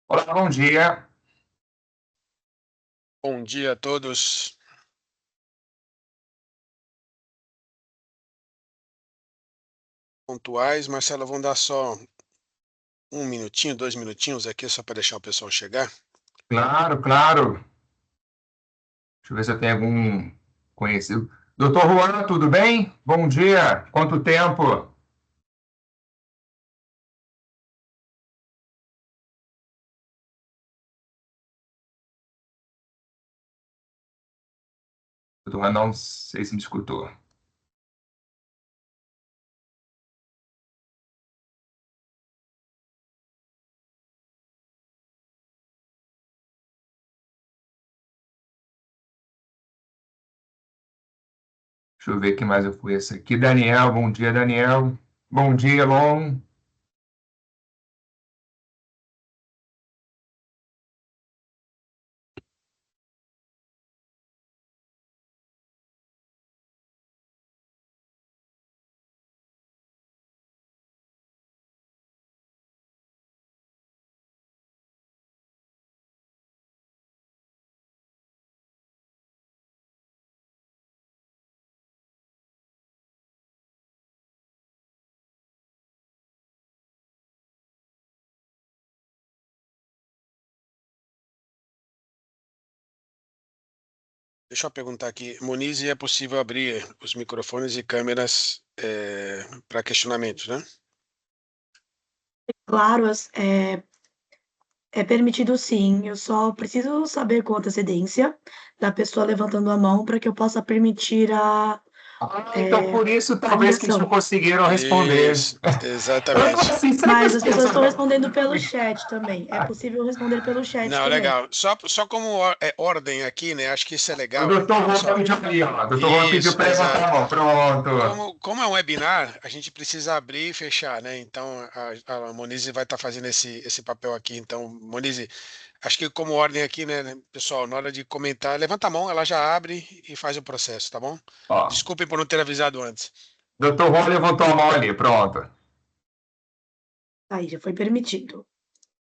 Olá, bom dia. Bom dia a todos. Pontuais. Marcelo, vamos dar só um minutinho, 2 minutinhos aqui, só para deixar o pessoal chegar. Claro, claro. Deixa eu ver se eu tenho algum conhecido. Doutor Juan, tudo bem? Bom dia. Quanto tempo? Doutor Juan, não sei se me escutou. Deixa eu ver quem mais eu conheço aqui. Daniel, bom dia, Daniel. Bom dia, Lon. Deixa eu perguntar aqui, Moniz, é possível abrir os microfones e câmeras para questionamentos, né? Claro, é permitido sim. Eu só preciso saber com antecedência da pessoa levantando a mão para que eu possa permitir Então por isso a talvez que eles não ligação. conseguiram responder. Isso, Eu tô exatamente. assim, será que Mas as as pessoas estão pessoas respondendo pelo chat também. É possível responder pelo chat Não, também. legal. Só como ordem aqui, né? Acho que isso é O legal, doutor Juan pessoal. pediu ali, ó. O doutor Juan pediu Isso, para levantar exato. a mão. Pronto. Como é um webinar, a gente precisa abrir e fechar, né? Então, a Monize vai estar fazendo esse papel aqui. Então, Monize, acho que como ordem aqui, né, pessoal, na hora de comentar, levanta a mão, ela já abre e faz o processo, tá bom? Ó, Desculpem por não ter avisado antes. doutor Juan levantou a mão ali, pronto. Aí, já foi permitido.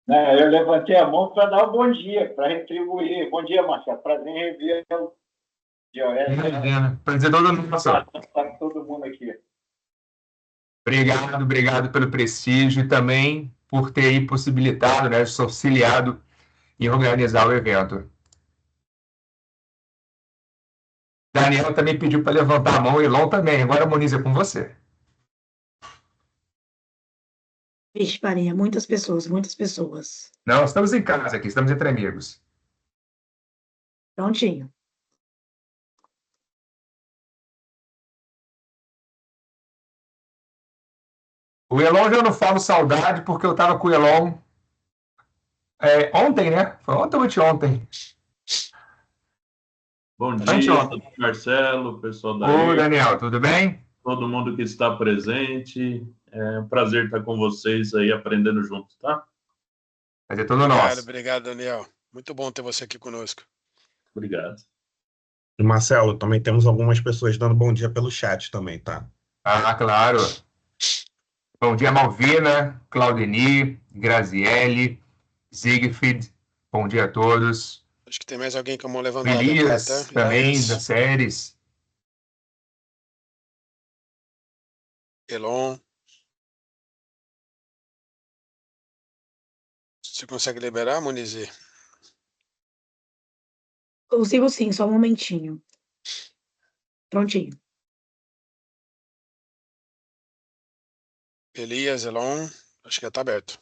Eu levantei a mão para dar o bom dia, para retribuir. Bom dia, Marcelo. Prazer em revê-lo. Imagina. Prazer todo nosso. Está todo mundo aqui. Obrigado, obrigado pelo prestígio e também por ter aí possibilitado, né, ser auxiliado em organizar o evento. Daniel também pediu para levantar a mão, Elon também. Agora, Moniz, é com você. Vixe, Maria, muitas pessoas, muitas pessoas. Não, estamos em casa aqui, estamos entre amigos. Prontinho. O Elon já não falo saudade, porque eu estava com o Elon ontem, né? Foi ontem ou anteontem? Bom dia, Anteontem. Marcelo, pessoal da Oi, ER, Daniel, tudo bem? todo mundo que está presente. É um prazer estar com vocês aí aprendendo junto, tá? Prazer todo Obrigado, nosso. obrigado, Daniel. Muito bom ter você aqui conosco. Obrigado. Marcelo, também temos algumas pessoas dando bom dia pelo chat também, tá? Ah, claro. Bom dia, Malvina, Claudeni, Graziele, Siegfried. Bom dia a todos. Acho que tem mais alguém com a mão levantada aqui, tá? Elias, também, das Elias, séries. Elon. Você consegue liberar, Monize? Consigo sim, só um momentinho. Prontinho. Elias, Elon. Acho que já está aberto.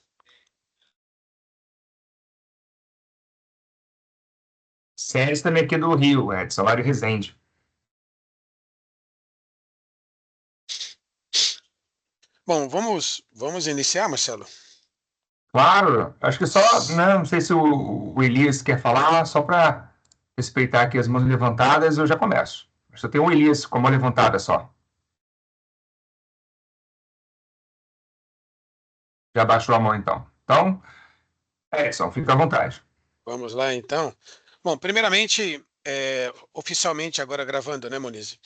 Séries também aqui do Rio, Edson, Mário Rezende. Bom, vamos iniciar, Marcelo? Claro, acho que só, né, não sei se o Elias quer falar, só para respeitar aqui as mãos levantadas, eu já começo. Só tem o Elias com a mão levantada só. Já baixou a mão então. Então, Edson, fica à vontade. Vamos lá, então. Bom, primeiramente, oficialmente, agora gravando, né, Monize?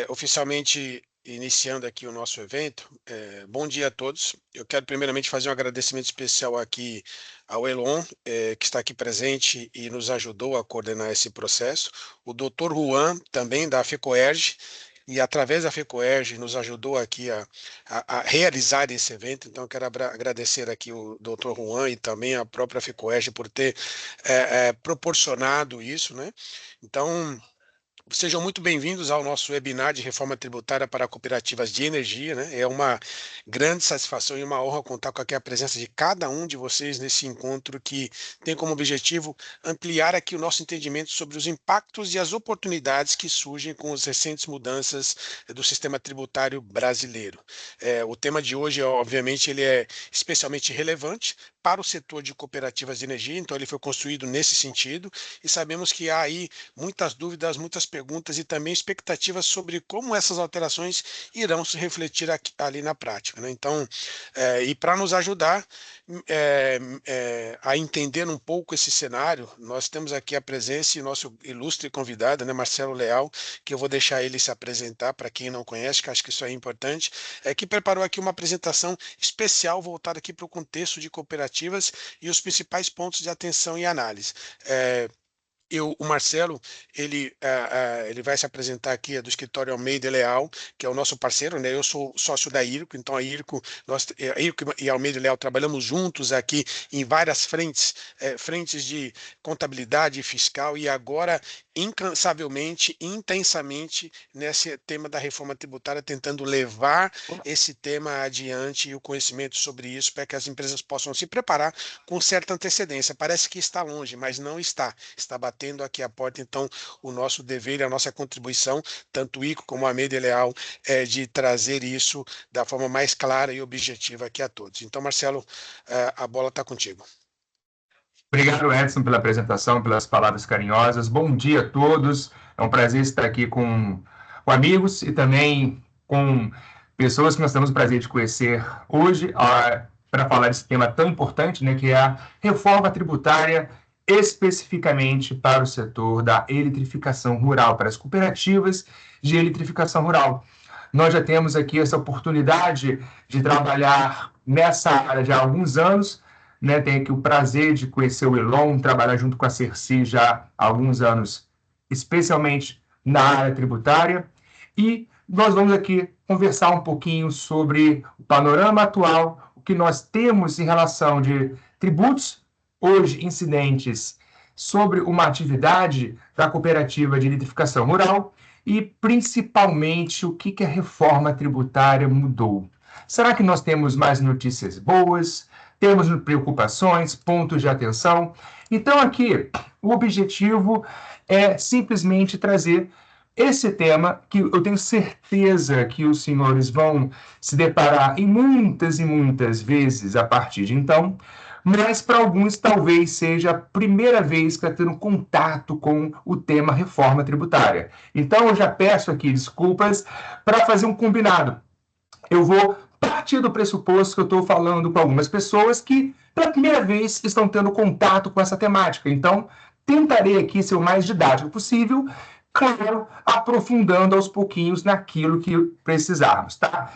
Oficialmente, iniciando aqui o nosso evento. Bom dia a todos. Eu quero primeiramente fazer um agradecimento especial aqui ao Elon, que está aqui presente e nos ajudou a coordenar esse processo. O Dr. Juan, também da FECOERJ, e através da FECOERJ nos ajudou aqui a realizar esse evento. Então, eu quero agradecer aqui o Dr. Juan e também a própria FECOERJ por ter proporcionado isso, né? Então, sejam muito bem-vindos ao nosso webinar de reforma tributária para cooperativas de energia, né? É uma grande satisfação e uma honra contar com aqui a presença de cada um de vocês nesse encontro que tem como objetivo ampliar aqui o nosso entendimento sobre os impactos e as oportunidades que surgem com as recentes mudanças do sistema tributário brasileiro. O tema de hoje, obviamente, ele é especialmente relevante para o setor de cooperativas de energia, então ele foi construído nesse sentido, e sabemos que há aí muitas dúvidas, muitas perguntas e também expectativas sobre como essas alterações irão se refletir ali na prática, né? Então, e para nos ajudar a entender um pouco esse cenário, nós temos aqui a presença e nosso ilustre convidado, né, Marcelo Leal, que eu vou deixar ele se apresentar para quem não conhece, que acho que isso é importante, que preparou aqui uma apresentação especial voltada aqui para o contexto de cooperativas e os principais pontos de atenção e análise. O Marcelo, ele vai se apresentar aqui, do escritório Almeida e Leal, que é o nosso parceiro, né? Eu sou sócio da IRCO, então a IRCO e Almeida e Leal trabalhamos juntos aqui em várias frentes, frentes de contabilidade fiscal, e agora incansavelmente, intensamente nesse tema da reforma tributária, tentando levar esse tema adiante e o conhecimento sobre isso para que as empresas possam se preparar com certa antecedência. Parece que está longe, mas não está. Está batendo aqui a porta, então o nosso dever e a nossa contribuição, tanto o ICO como a Almeida e Leal, é de trazer isso da forma mais clara e objetiva aqui a todos. Então, Marcelo, a bola está contigo. Obrigado, Edson, pela apresentação, pelas palavras carinhosas. Bom dia a todos. É um prazer estar aqui com amigos e também com pessoas que nós temos o prazer de conhecer hoje para falar desse tema tão importante, né, que é a reforma tributária, especificamente para o setor da eletrificação rural, para as cooperativas de eletrificação rural. Nós já temos aqui essa oportunidade de trabalhar nessa área já há alguns anos, né? Tenho aqui o prazer de conhecer o Elon, trabalhar junto com a Cerci já há alguns anos, especialmente na área tributária, e nós vamos aqui conversar um pouquinho sobre o panorama atual, o que nós temos em relação de tributos hoje incidentes sobre uma atividade da cooperativa de eletrificação rural e, principalmente, o que a reforma tributária mudou. Será que nós temos mais notícias boas? Temos preocupações, pontos de atenção? Então, aqui, o objetivo é simplesmente trazer esse tema que eu tenho certeza que os senhores vão se deparar em muitas e muitas vezes a partir de então, mas para alguns talvez seja a primeira vez que está tendo contato com o tema reforma tributária. Então, eu já peço aqui desculpas para fazer um combinado. Eu vou partir do pressuposto que eu estou falando com algumas pessoas que, pela primeira vez, estão tendo contato com essa temática. Então, tentarei aqui ser o mais didático possível, claro, aprofundando aos pouquinhos naquilo que precisarmos, tá?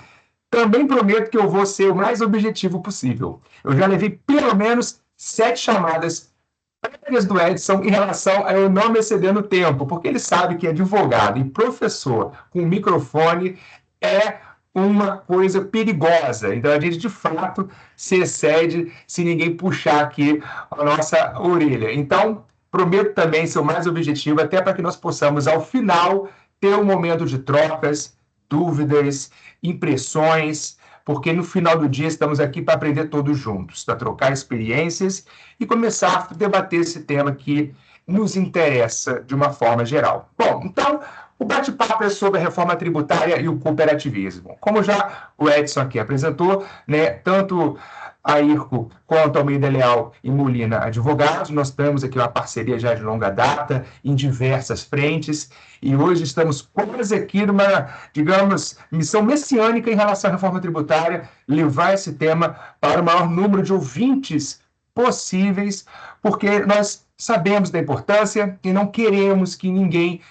Também prometo que eu vou ser o mais objetivo possível. Eu já levei pelo menos 7 chamadas prévias do Edson em relação a eu não me exceder no tempo, porque ele sabe que advogado e professor com microfone é uma coisa perigosa. Então, a gente, de fato, se excede se ninguém puxar aqui a nossa orelha. Então, prometo também ser o mais objetivo, até para que nós possamos, ao final, ter um momento de trocas, dúvidas, impressões, porque no final do dia estamos aqui para aprender todos juntos, para trocar experiências e começar a debater esse tema que nos interessa de uma forma geral. Bom, então, o bate-papo é sobre a reforma tributária e o cooperativismo. Como já o Edson aqui apresentou, né, tanto a IRCO quanto a Almeida Leal e Molina Advogados, nós temos aqui uma parceria já de longa data em diversas frentes, e hoje estamos quase aqui numa, digamos, missão messiânica em relação à reforma tributária, levar esse tema para o maior número de ouvintes possíveis, porque nós sabemos da importância e não queremos que ninguém,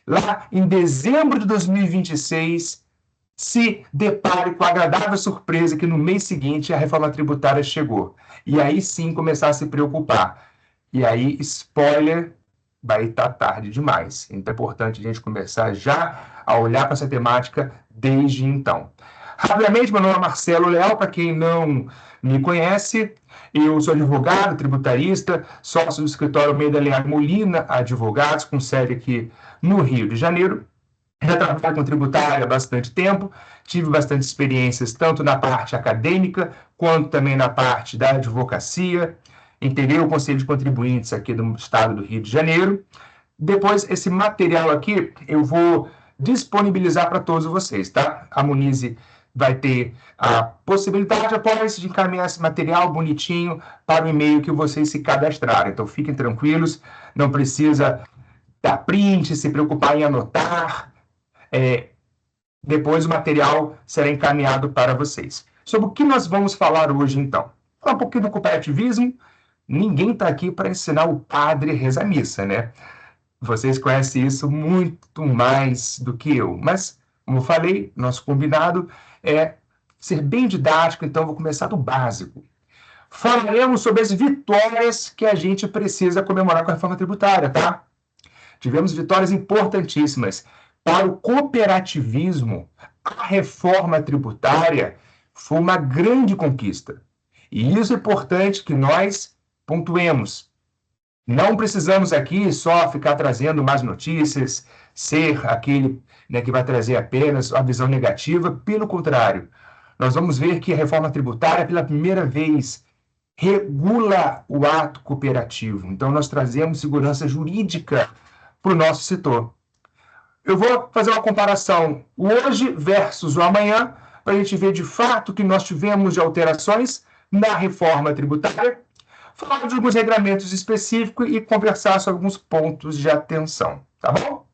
lá em dezembro de 2026, se depare com a agradável surpresa que no mês seguinte a reforma tributária chegou. E aí sim começar a se preocupar. E aí, spoiler, vai estar tarde demais. Então é importante a gente começar já a olhar para essa temática desde então. Rapidamente, meu nome é Marcelo Leal, para quem não me conhece, eu sou advogado, tributarista, sócio do escritório Almeida Leal Molina Advogados, com sede aqui no Rio de Janeiro. Já trabalho com tributária há bastante tempo, tive bastante experiências tanto na parte acadêmica, quanto também na parte da advocacia. Integrei o Conselho de Contribuintes aqui do estado do Rio de Janeiro. Depois, esse material aqui eu vou disponibilizar para todos vocês, tá? A Monize vai ter a possibilidade, após de encaminhar esse material bonitinho para o e-mail que vocês se cadastrarem. Então, fiquem tranquilos, não precisa dar print, se preocupar em anotar. Depois o material será encaminhado para vocês. Sobre o que nós vamos falar hoje, então? Falar um pouquinho do cooperativismo. Ninguém está aqui para ensinar o padre a rezar a missa, né? Vocês conhecem isso muito mais do que eu. Mas, como eu falei, nosso combinado é ser bem didático, então vou começar do básico. Falaremos sobre as vitórias que a gente precisa comemorar com a reforma tributária, tá? Tivemos vitórias importantíssimas. Para o cooperativismo, a reforma tributária foi uma grande conquista. E isso é importante que nós pontuemos. Não precisamos aqui só ficar trazendo mais notícias, ser aquele, né, que vai trazer apenas a visão negativa. Pelo contrário, nós vamos ver que a reforma tributária, pela primeira vez, regula o ato cooperativo. Então, nós trazemos segurança jurídica para o nosso setor. Eu vou fazer uma comparação hoje versus o amanhã, para a gente ver de fato o que nós tivemos de alterações na reforma tributária, falar de alguns regramentos específicos e conversar sobre alguns pontos de atenção, tá bom?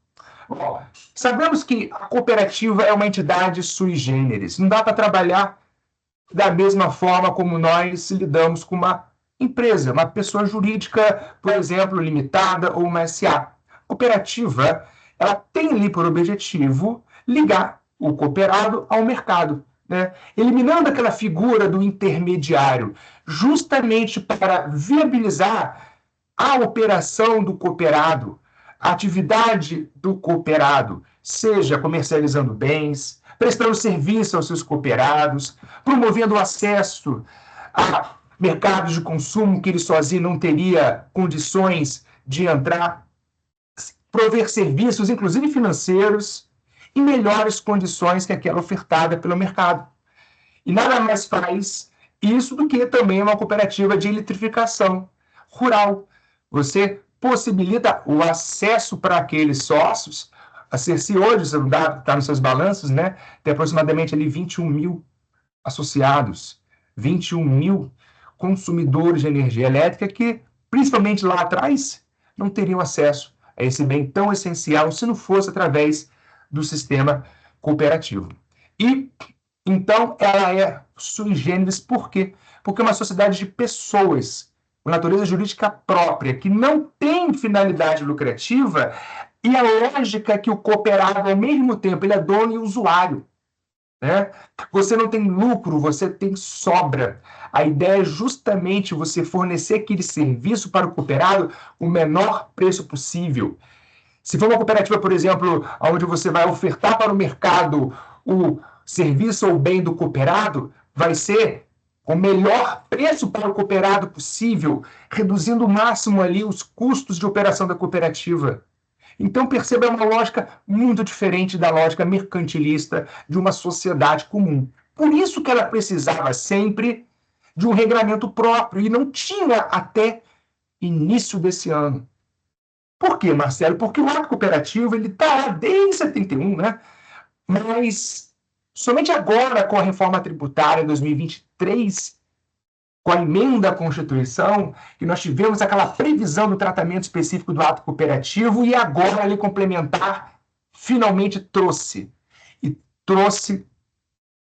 Bom, sabemos que a cooperativa é uma entidade sui generis, não dá para trabalhar da mesma forma como nós lidamos com uma empresa, uma pessoa jurídica, por exemplo, limitada ou uma SA. Cooperativa, ela tem ali por objetivo ligar o cooperado ao mercado, né? Eliminando aquela figura do intermediário, justamente para viabilizar a operação do cooperado, a atividade do cooperado, seja comercializando bens, prestando serviço aos seus cooperados, promovendo o acesso a mercados de consumo que ele sozinho não teria condições de entrar, prover serviços, inclusive financeiros, em melhores condições que aquela ofertada pelo mercado. E nada mais faz isso do que também uma cooperativa de eletrificação rural. Você possibilita o acesso para aqueles sócios. A Cerci hoje, está nos seus balanços, né? Tem aproximadamente ali 21 mil associados, 21 mil consumidores de energia elétrica que, principalmente lá atrás, não teriam acesso a esse bem tão essencial se não fosse através do sistema cooperativo. E, então, ela é sui generis, por quê? Porque é uma sociedade de pessoas, com natureza jurídica própria, que não tem finalidade lucrativa, e a lógica é que o cooperado, ao mesmo tempo, ele é dono e usuário, né? Você não tem lucro, você tem sobra. A ideia é justamente você fornecer aquele serviço para o cooperado o menor preço possível. Se for uma cooperativa, por exemplo, onde você vai ofertar para o mercado o serviço ou bem do cooperado, vai ser o melhor preço para o cooperado possível, reduzindo o máximo ali os custos de operação da cooperativa. Então, perceba, é uma lógica muito diferente da lógica mercantilista de uma sociedade comum. Por isso que ela precisava sempre de um regulamento próprio, e não tinha até início desse ano. Por quê, Marcelo? Porque o ato cooperativo está lá desde 71, né? Mas somente agora, com a reforma tributária em 2023, com a emenda à Constituição, que nós tivemos aquela previsão do tratamento específico do ato cooperativo, e agora ele complementar finalmente trouxe. E trouxe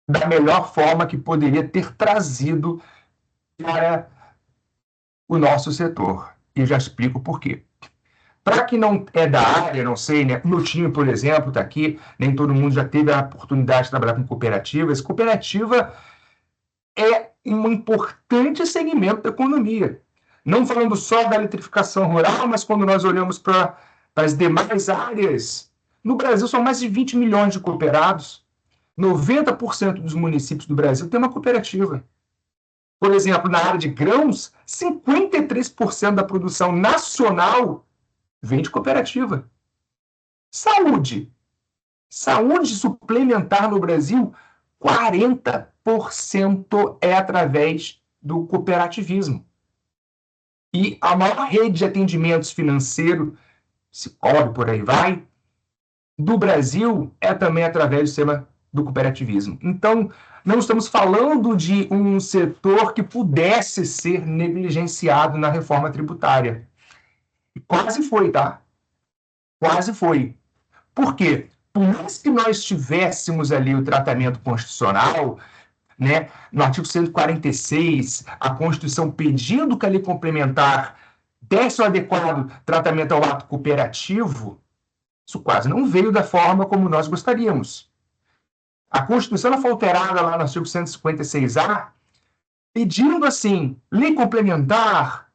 da melhor forma que poderia ter trazido para o nosso setor. E já explico por quê. Para quem não é da área, não sei, né? Meu time, por exemplo, está aqui, nem todo mundo já teve a oportunidade de trabalhar com cooperativas. Cooperativa é um importante segmento da economia. Não falando só da eletrificação rural, mas quando nós olhamos para as demais áreas, no Brasil são mais de 20 milhões de cooperados. 90% dos municípios do Brasil tem uma cooperativa. Por exemplo, na área de grãos, 53% da produção nacional vem de cooperativa. Saúde. Saúde suplementar no Brasil, 40% é através do cooperativismo. E a maior rede de atendimentos financeiro, Sicoob, por aí vai, do Brasil é também através do sistema do cooperativismo. Então, não estamos falando de um setor que pudesse ser negligenciado na reforma tributária. Quase foi, tá? Quase foi. Por quê? Por mais que nós tivéssemos ali o tratamento constitucional, né, no artigo 146, a Constituição pedindo que a lei complementar desse o adequado tratamento ao ato cooperativo, isso quase não veio da forma como nós gostaríamos. A Constituição foi alterada lá no artigo 156A, pedindo assim, lei complementar.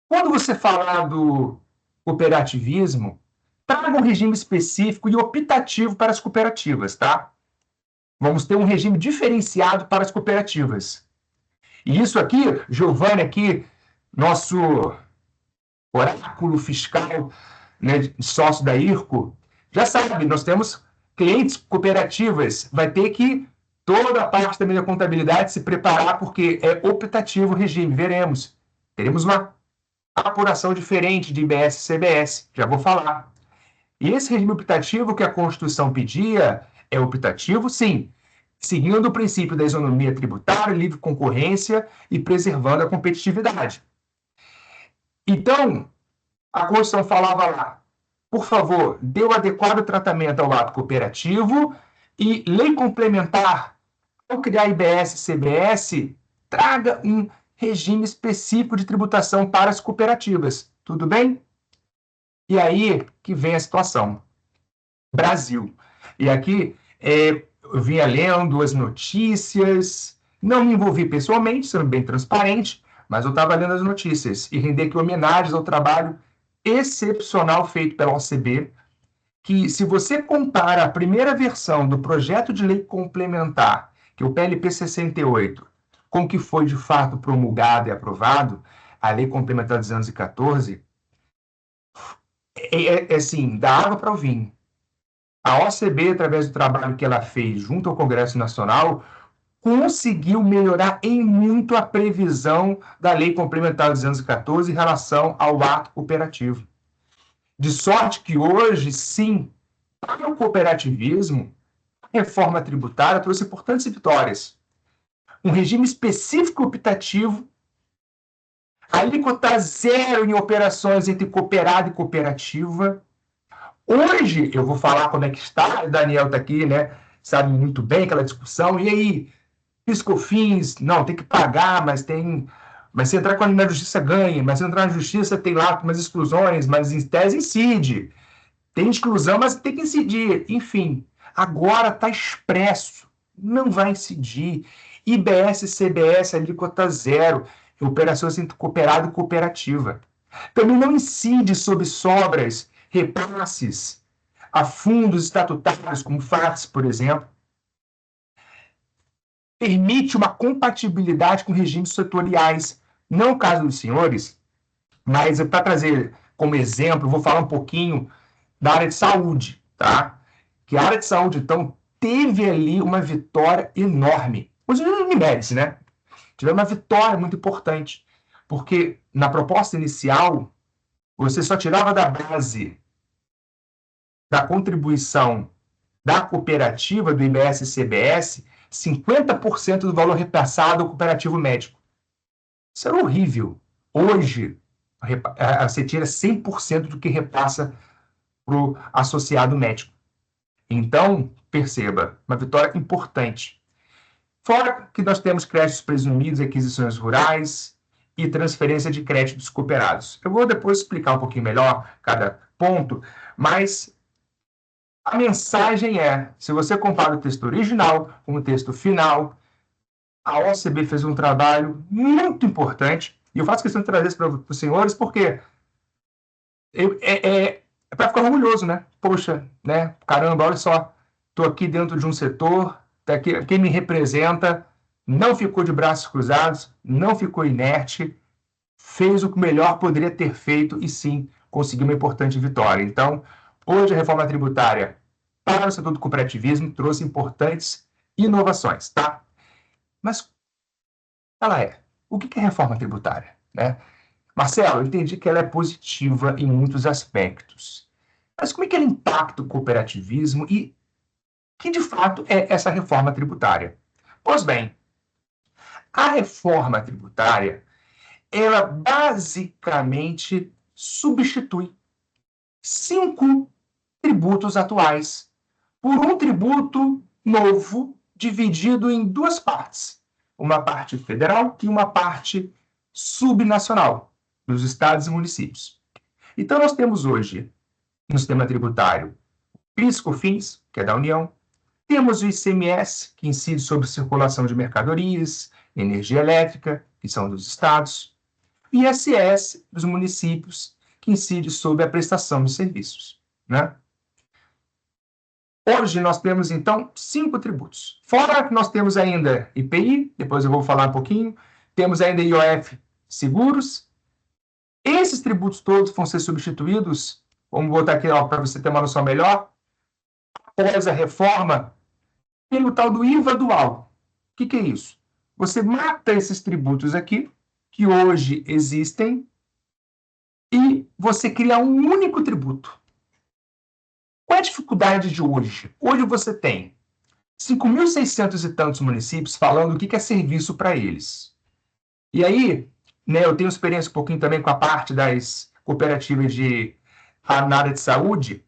Quando você falar do cooperativismo, traga um regime específico e optativo para as cooperativas, tá? Vamos ter um regime diferenciado para as cooperativas. E isso aqui, Giovanni aqui, nosso oráculo fiscal, né, sócio da IRCO, já sabe, nós temos clientes cooperativas, vai ter que toda a parte também da contabilidade se preparar, porque é optativo o regime, veremos. Teremos uma apuração diferente de IBS e CBS, já vou falar. E esse regime optativo que a Constituição pedia é optativo, sim, seguindo o princípio da isonomia tributária, livre concorrência e preservando a competitividade. Então, a Constituição falava lá, por favor, dê o adequado tratamento ao ato cooperativo e lei complementar, ao criar IBS e CBS, traga um regime específico de tributação para as cooperativas. Tudo bem? E aí que vem a situação. Brasil. E aqui eu vinha lendo as notícias, não me envolvi pessoalmente, sendo bem transparente, mas eu estava lendo as notícias e render aqui homenagens ao trabalho excepcional feito pela OCB, que se você compara a primeira versão do projeto de lei complementar, que é o PLP 68, com o que foi de fato promulgado e aprovado, a lei complementar 214, assim, dá água para o vinho. A OCB, através do trabalho que ela fez junto ao Congresso Nacional, conseguiu melhorar em muito a previsão da Lei Complementar 214 em relação ao ato cooperativo. De sorte que hoje, sim, para o cooperativismo, a reforma tributária trouxe importantes vitórias. Um regime específico optativo, alíquota zero em operações entre cooperado e cooperativa. Hoje, eu vou falar como é que está, o Daniel está aqui, né? Sabe muito bem aquela discussão. E aí, PIS/COFINS, não, tem que pagar, mas se entrar na justiça ganha, mas se entrar na justiça tem lá umas exclusões, mas em tese incide. Tem exclusão, mas tem que incidir. Enfim, agora está expresso, não vai incidir. IBS e CBS, alíquota zero, operações entre cooperado e cooperativa. Também não incide sobre sobras, repasses a fundos estatutários, como FATS, por exemplo. Permite uma compatibilidade com regimes setoriais. Não o caso dos senhores, mas para trazer como exemplo, vou falar um pouquinho da área de saúde, tá? Que a área de saúde, então, teve ali uma vitória enorme. Os Unimedes, né? Tiveram uma vitória muito importante, porque na proposta inicial, você só tirava da base da contribuição da cooperativa, do IBS e CBS, 50% do valor repassado ao cooperativo médico. Isso era horrível. Hoje, você tira 100% do que repassa para o associado médico. Então, perceba, uma vitória importante. Fora que nós temos créditos presumidos e aquisições rurais, e transferência de créditos cooperados. Eu vou depois explicar um pouquinho melhor cada ponto, mas a mensagem é, se você compara o texto original com o texto final, a OCB fez um trabalho muito importante, e eu faço questão de trazer isso para os senhores, porque é para ficar orgulhoso, né? Poxa, né? Caramba, olha só, estou aqui dentro de um setor, tá aqui, quem me representa não ficou de braços cruzados, não ficou inerte, fez o que melhor poderia ter feito e sim, conseguiu uma importante vitória. Então, hoje a reforma tributária para o setor do cooperativismo trouxe importantes inovações, tá? Mas ela o que é reforma tributária, né? Marcelo, eu entendi que ela é positiva em muitos aspectos. Mas como é que ela impacta o cooperativismo e que, de fato, é essa reforma tributária? Pois bem, a reforma tributária, ela basicamente substitui 5 tributos atuais por um tributo novo dividido em 2 partes. Uma parte federal e uma parte subnacional, dos estados e municípios. Então, nós temos hoje, no sistema tributário, o PIS/COFINS, que é da União, temos o ICMS, que incide sobre circulação de mercadorias, energia elétrica, que são dos estados, e ISS, dos municípios, que incide sobre a prestação de serviços, né? Hoje nós temos, então, 5 tributos. Fora que nós temos ainda IPI, depois eu vou falar um pouquinho, temos ainda IOF seguros. Esses tributos todos vão ser substituídos, vamos botar aqui para você ter uma noção melhor, após a reforma, pelo tal do IVA dual. O que é isso? Você mata esses tributos aqui, que hoje existem, e você cria um único tributo. Qual é a dificuldade de hoje? Hoje você tem 5.600 e tantos municípios falando o que é serviço para eles. E aí, né, eu tenho experiência um pouquinho também com a parte das cooperativas na área de saúde.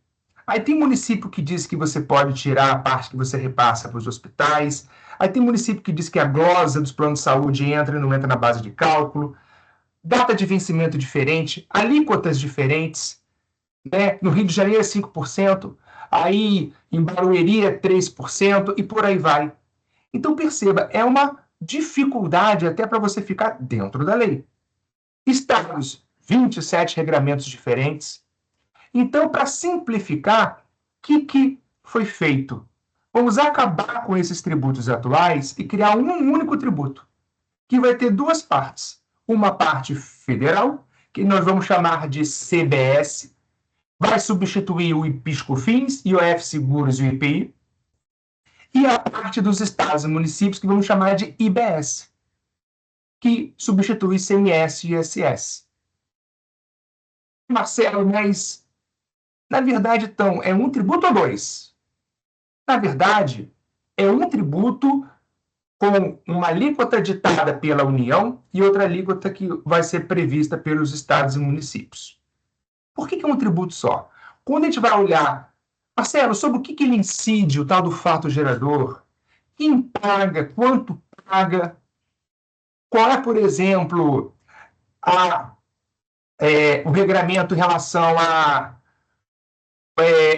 Aí tem município que diz que você pode tirar a parte que você repassa para os hospitais. Aí tem município que diz que a glosa dos planos de saúde entra e não entra na base de cálculo. Data de vencimento diferente, alíquotas diferentes. Né? No Rio de Janeiro é 5%, aí em Barueri é 3% e por aí vai. Então perceba, é uma dificuldade até para você ficar dentro da lei. Estados, 27 regramentos diferentes. Então, para simplificar, o que foi feito? Vamos acabar com esses tributos atuais e criar um único tributo, que vai ter 2 partes. Uma parte federal, que nós vamos chamar de CBS, vai substituir o PIS/COFINS, IOF Seguros e o IPI, e a parte dos estados e municípios, que vamos chamar de IBS, que substitui ICMS e ISS. Marcelo, mas, na verdade, então, é um tributo ou 2? Na verdade, é um tributo com uma alíquota ditada pela União e outra alíquota que vai ser prevista pelos estados e municípios. Por que é um tributo só? Quando a gente vai olhar, Marcelo, sobre o que ele incide, o tal do fato gerador, quem paga, quanto paga, qual é, por exemplo, o regramento em relação à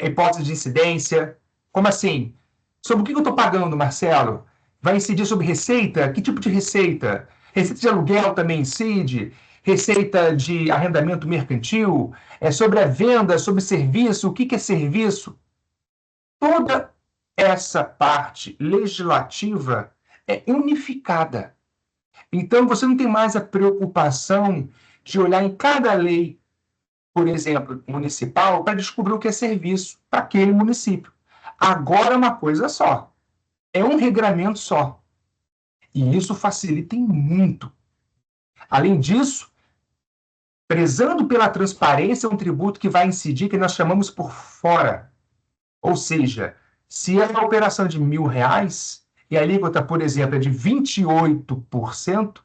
hipótese de incidência, como assim? Sobre o que eu estou pagando, Marcelo? Vai incidir sobre receita? Que tipo de receita? Receita de aluguel também incide? Receita de arrendamento mercantil? É sobre a venda, sobre serviço? O que é serviço? Toda essa parte legislativa é unificada. Então, você não tem mais a preocupação de olhar em cada lei, por exemplo, municipal, para descobrir o que é serviço para aquele município. Agora é uma coisa só. É um regramento só. E isso facilita muito. Além disso, prezando pela transparência, é um tributo que vai incidir, que nós chamamos por fora. Ou seja, se é uma operação de R$1.000 e a alíquota, por exemplo, é de 28%,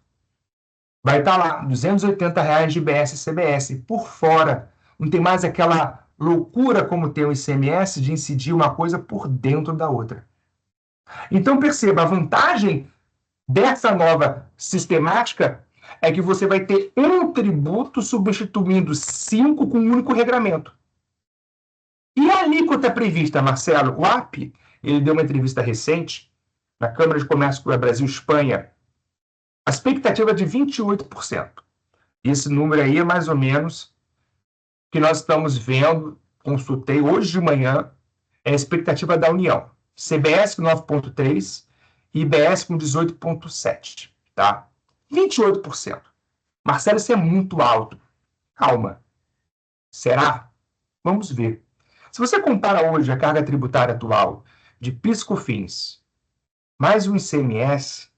vai estar lá, R$280 de IBS e CBS, por fora. Não tem mais aquela loucura como tem o ICMS de incidir uma coisa por dentro da outra. Então, perceba, a vantagem dessa nova sistemática é que você vai ter um tributo substituindo 5 com um único regramento. E a alíquota prevista, Marcelo? O AP, ele deu uma entrevista recente na Câmara de Comércio Brasil-Espanha. A expectativa é de 28%. Esse número aí é mais ou menos que nós estamos vendo, consultei hoje de manhã, é a expectativa da União. CBS com 9,3% e IBS com 18,7%. Tá? 28%. Marcelo, isso é muito alto. Calma. Será? Vamos ver. Se você compara hoje a carga tributária atual de PIS/COFINS mais o ICMS,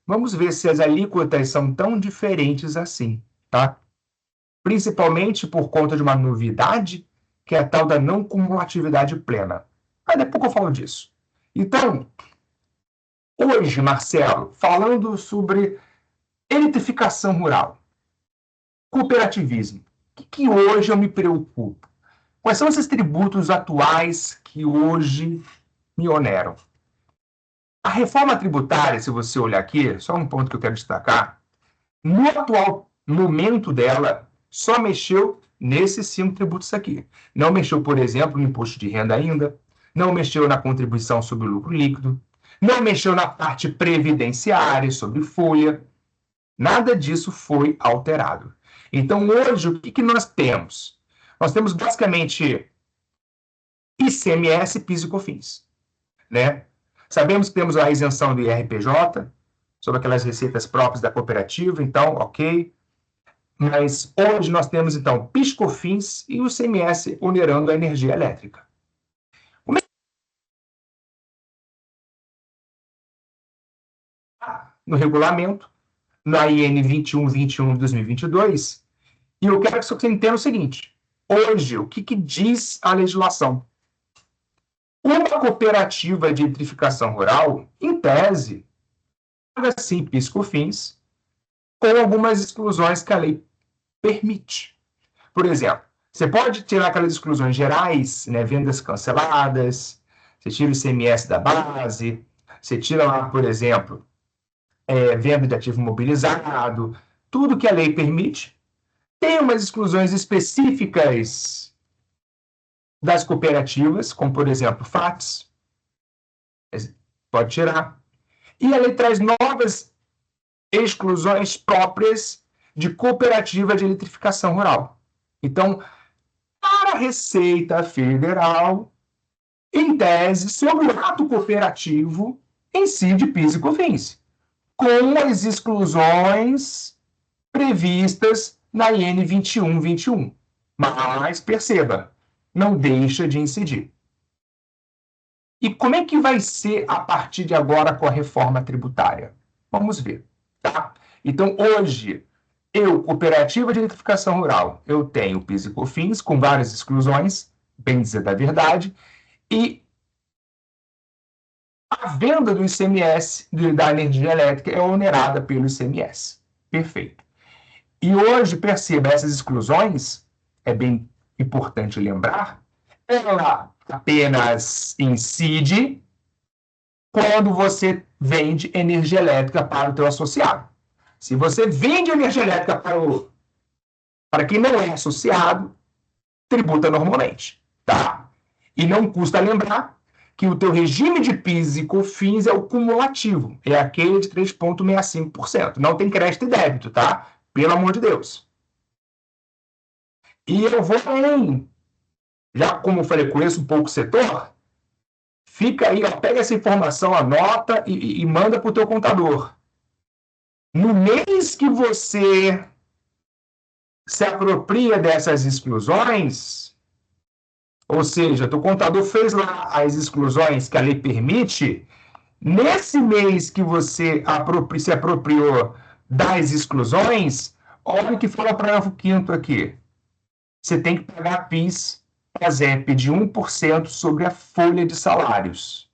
vamos ver se as alíquotas são tão diferentes assim, tá? Principalmente por conta de uma novidade, que é a tal da não cumulatividade plena. Mas depois eu falo disso. Então, hoje, Marcelo, falando sobre eletrificação rural, cooperativismo, o que hoje eu me preocupo? Quais são esses tributos atuais que hoje me oneram? A reforma tributária, se você olhar aqui, só um ponto que eu quero destacar, no atual momento dela, só mexeu nesses 5 tributos aqui. Não mexeu, por exemplo, no imposto de renda ainda, não mexeu na contribuição sobre o lucro líquido, não mexeu na parte previdenciária, sobre folha. Nada disso foi alterado. Então, hoje, o que nós temos? Nós temos, basicamente, ICMS, PIS e COFINS. Né? Sabemos que temos a isenção do IRPJ, sobre aquelas receitas próprias da cooperativa, então, ok. Mas hoje nós temos, então, PIS, COFINS e o ICMS onerando a energia elétrica. No regulamento, na IN 2121 de 2022, e eu quero que você entenda o seguinte. Hoje, o que diz a legislação? Uma cooperativa de eletrificação rural, em tese, paga sim PIS/COFINS, com algumas exclusões que a lei permite. Por exemplo, você pode tirar aquelas exclusões gerais, né, vendas canceladas, você tira o ICMS da base, você tira lá, por exemplo, venda de ativo imobilizado, tudo que a lei permite. Tem umas exclusões específicas das cooperativas, como, por exemplo, FATs, pode tirar. E a lei traz novas exclusões próprias de cooperativa de eletrificação rural. Então, para a Receita Federal, em tese, sobre o ato cooperativo incide PIS e COFINS, com as exclusões previstas na IN 2121. Mas, perceba, não deixa de incidir. E como é que vai ser a partir de agora com a reforma tributária? Vamos ver, tá? Então, hoje, cooperativa de eletrificação rural, eu tenho PIS e COFINS com várias exclusões, bem dizer da verdade, e a venda do ICMS, da energia elétrica, é onerada pelo ICMS. Perfeito. E hoje, perceba, essas exclusões, é bem importante lembrar, ela apenas incide quando você vende energia elétrica para o teu associado. Se você vende energia elétrica para quem não é associado, tributa normalmente, tá? E não custa lembrar que o teu regime de PIS e COFINS é o cumulativo, é aquele de 3,65%. Não tem crédito e débito, tá? Pelo amor de Deus. E eu vou além. Já como eu falei, conheço um pouco o setor, fica aí, pega essa informação, anota e manda para o teu contador. No mês que você se apropria dessas exclusões, ou seja, teu contador fez lá as exclusões que a lei permite, nesse mês que você se apropriou das exclusões, olha o que fala o parágrafo 5º aqui. Você tem que pagar PIS, PASEP de 1% sobre a folha de salários.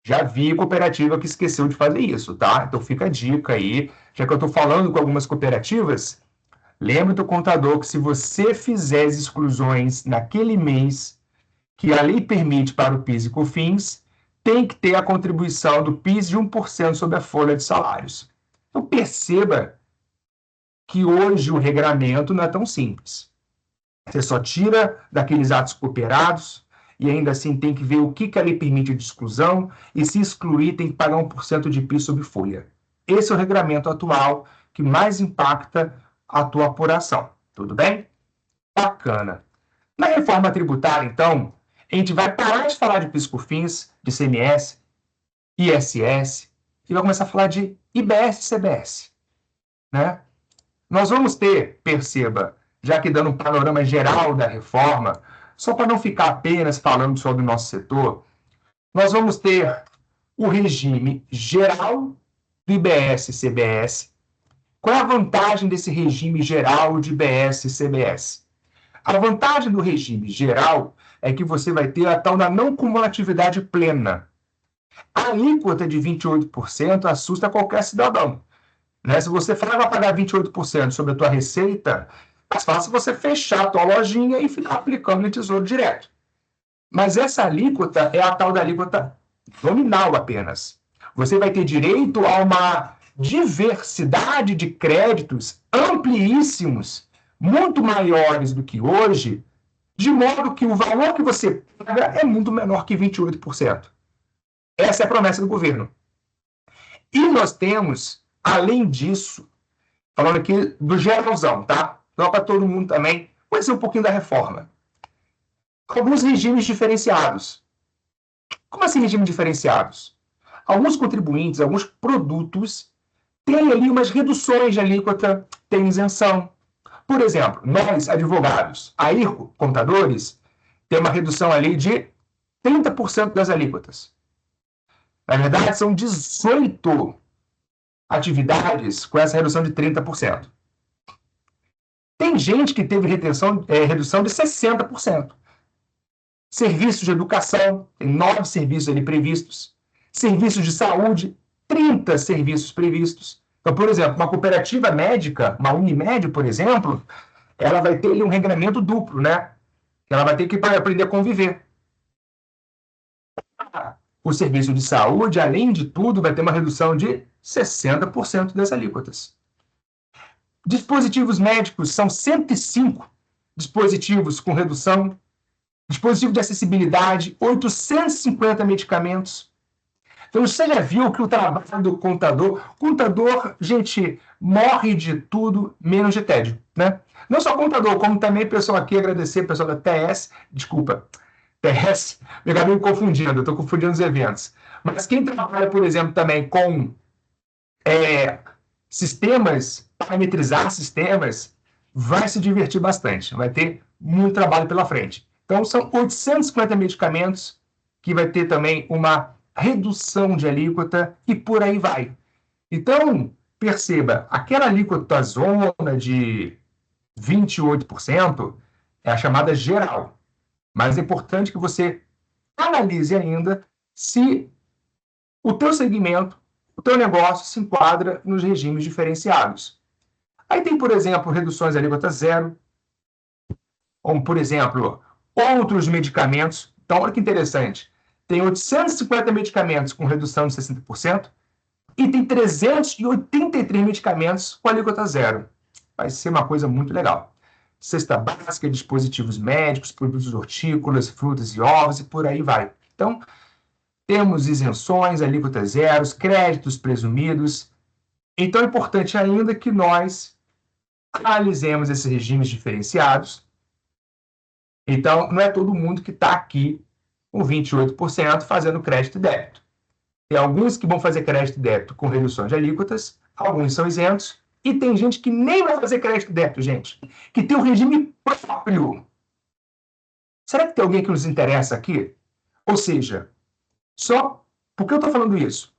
Já vi cooperativa que esqueceu de fazer isso, tá? Então fica a dica aí, já que eu estou falando com algumas cooperativas, lembre do contador que se você fizer as exclusões naquele mês que a lei permite para o PIS e COFINS, tem que ter a contribuição do PIS de 1% sobre a folha de salários. Então, perceba que hoje o regramento não é tão simples. Você só tira daqueles atos cooperados e ainda assim tem que ver o que a lei permite de exclusão e se excluir tem que pagar 1% de PIS sobre folha. Esse é o regramento atual que mais impacta a tua apuração. Tudo bem? Bacana. Na reforma tributária, então, a gente vai parar de falar de PIS/COFINS, de ICMS, ISS, e vai começar a falar de IBS e CBS. Né? Nós vamos ter, perceba, já que dando um panorama geral da reforma, só para não ficar apenas falando sobre o nosso setor, nós vamos ter o regime geral do IBS e CBS. Qual é a vantagem desse regime geral de IBS e CBS? A vantagem do regime geral é que você vai ter a tal da não cumulatividade plena. A alíquota de 28% assusta qualquer cidadão. Né? Se você falar que vai pagar 28% sobre a tua receita, é mais fácil você fechar a tua lojinha e ficar aplicando no Tesouro Direto. Mas essa alíquota é a tal da alíquota nominal apenas. Você vai ter direito a uma diversidade de créditos amplíssimos, muito maiores do que hoje, de modo que o valor que você paga é muito menor que 28%. Essa é a promessa do governo. E nós temos, além disso, falando aqui do geralzão, tá? Então, para todo mundo também, conhecer um pouquinho da reforma. Alguns regimes diferenciados. Como assim regimes diferenciados? Alguns contribuintes, alguns produtos, têm ali umas reduções de alíquota, tem isenção. Por exemplo, nós, advogados, a IRCO, contadores, tem uma redução ali de 30% das alíquotas. Na verdade, são 18 atividades com essa redução de 30%. Tem gente que teve redução de 60%. Serviços de educação, tem 9 serviços ali previstos. Serviços de saúde, 30 serviços previstos. Então, por exemplo, uma cooperativa médica, uma Unimed, por exemplo, ela vai ter ali um regramento duplo, né? Ela vai ter que aprender a conviver. O serviço de saúde, além de tudo, vai ter uma redução de 60% das alíquotas. Dispositivos médicos, são 105 dispositivos com redução. Dispositivo de acessibilidade, 850 medicamentos. Então, você já viu que o trabalho do contador, gente, morre de tudo menos de tédio, né? Não só contador, como também pessoal aqui, agradecer, pessoal da TS, me acabei me confundindo, estou confundindo os eventos. Mas quem trabalha, por exemplo, também com sistemas, parametrizar sistemas, vai se divertir bastante, vai ter muito trabalho pela frente. Então, são 850 medicamentos que vai ter também uma redução de alíquota e por aí vai. Então, perceba, aquela alíquota zona de 28% é a chamada geral. Mas é importante que você analise ainda se o teu segmento, o teu negócio se enquadra nos regimes diferenciados. Aí tem, por exemplo, reduções de alíquota zero, como, por exemplo, outros medicamentos. Então, olha que interessante. Tem 850 medicamentos com redução de 60% e tem 383 medicamentos com alíquota zero. Vai ser uma coisa muito legal. Cesta básica, dispositivos médicos, produtos hortícolas, frutas e ovos e por aí vai. Então, temos isenções, alíquotas zeros, créditos presumidos. Então, é importante ainda que nós analisemos esses regimes diferenciados. Então, não é todo mundo que está aqui com 28% fazendo crédito e débito. Tem alguns que vão fazer crédito e débito com redução de alíquotas, alguns são isentos, e tem gente que nem vai fazer crédito e débito, gente, que tem um regime próprio. Será que tem alguém que nos interessa aqui? Ou seja, só por que eu estou falando isso?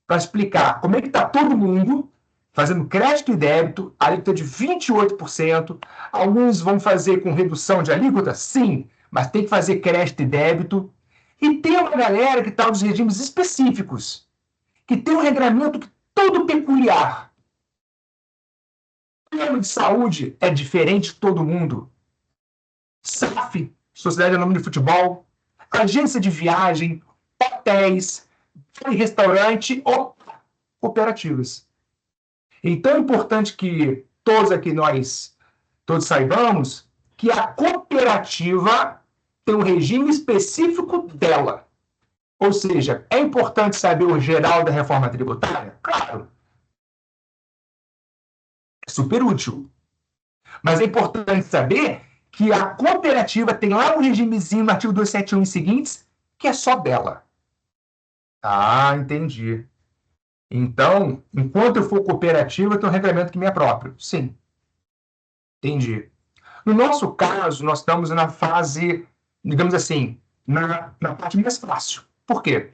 Para explicar como é que está todo mundo fazendo crédito e débito, alíquota de 28%. Alguns vão fazer com redução de alíquota? Sim, mas tem que fazer crédito e débito. E tem uma galera que está nos regimes específicos, que tem um regramento todo peculiar. O plano de saúde é diferente de todo mundo. SAF, Sociedade Anônima de Futebol, agência de viagem, hotéis, restaurante ou cooperativas. Então é importante que todos aqui nós todos saibamos que a cooperativa tem um regime específico dela. Ou seja, é importante saber o geral da reforma tributária? Claro. É super útil. Mas é importante saber que a cooperativa tem lá um regimezinho no artigo 271 e seguintes que é só dela. Ah, entendi. Então, enquanto eu for cooperativa, eu tenho um regulamento que me é próprio. Sim. Entendi. No nosso caso, nós estamos na fase, digamos assim, na parte mais fácil. Por quê?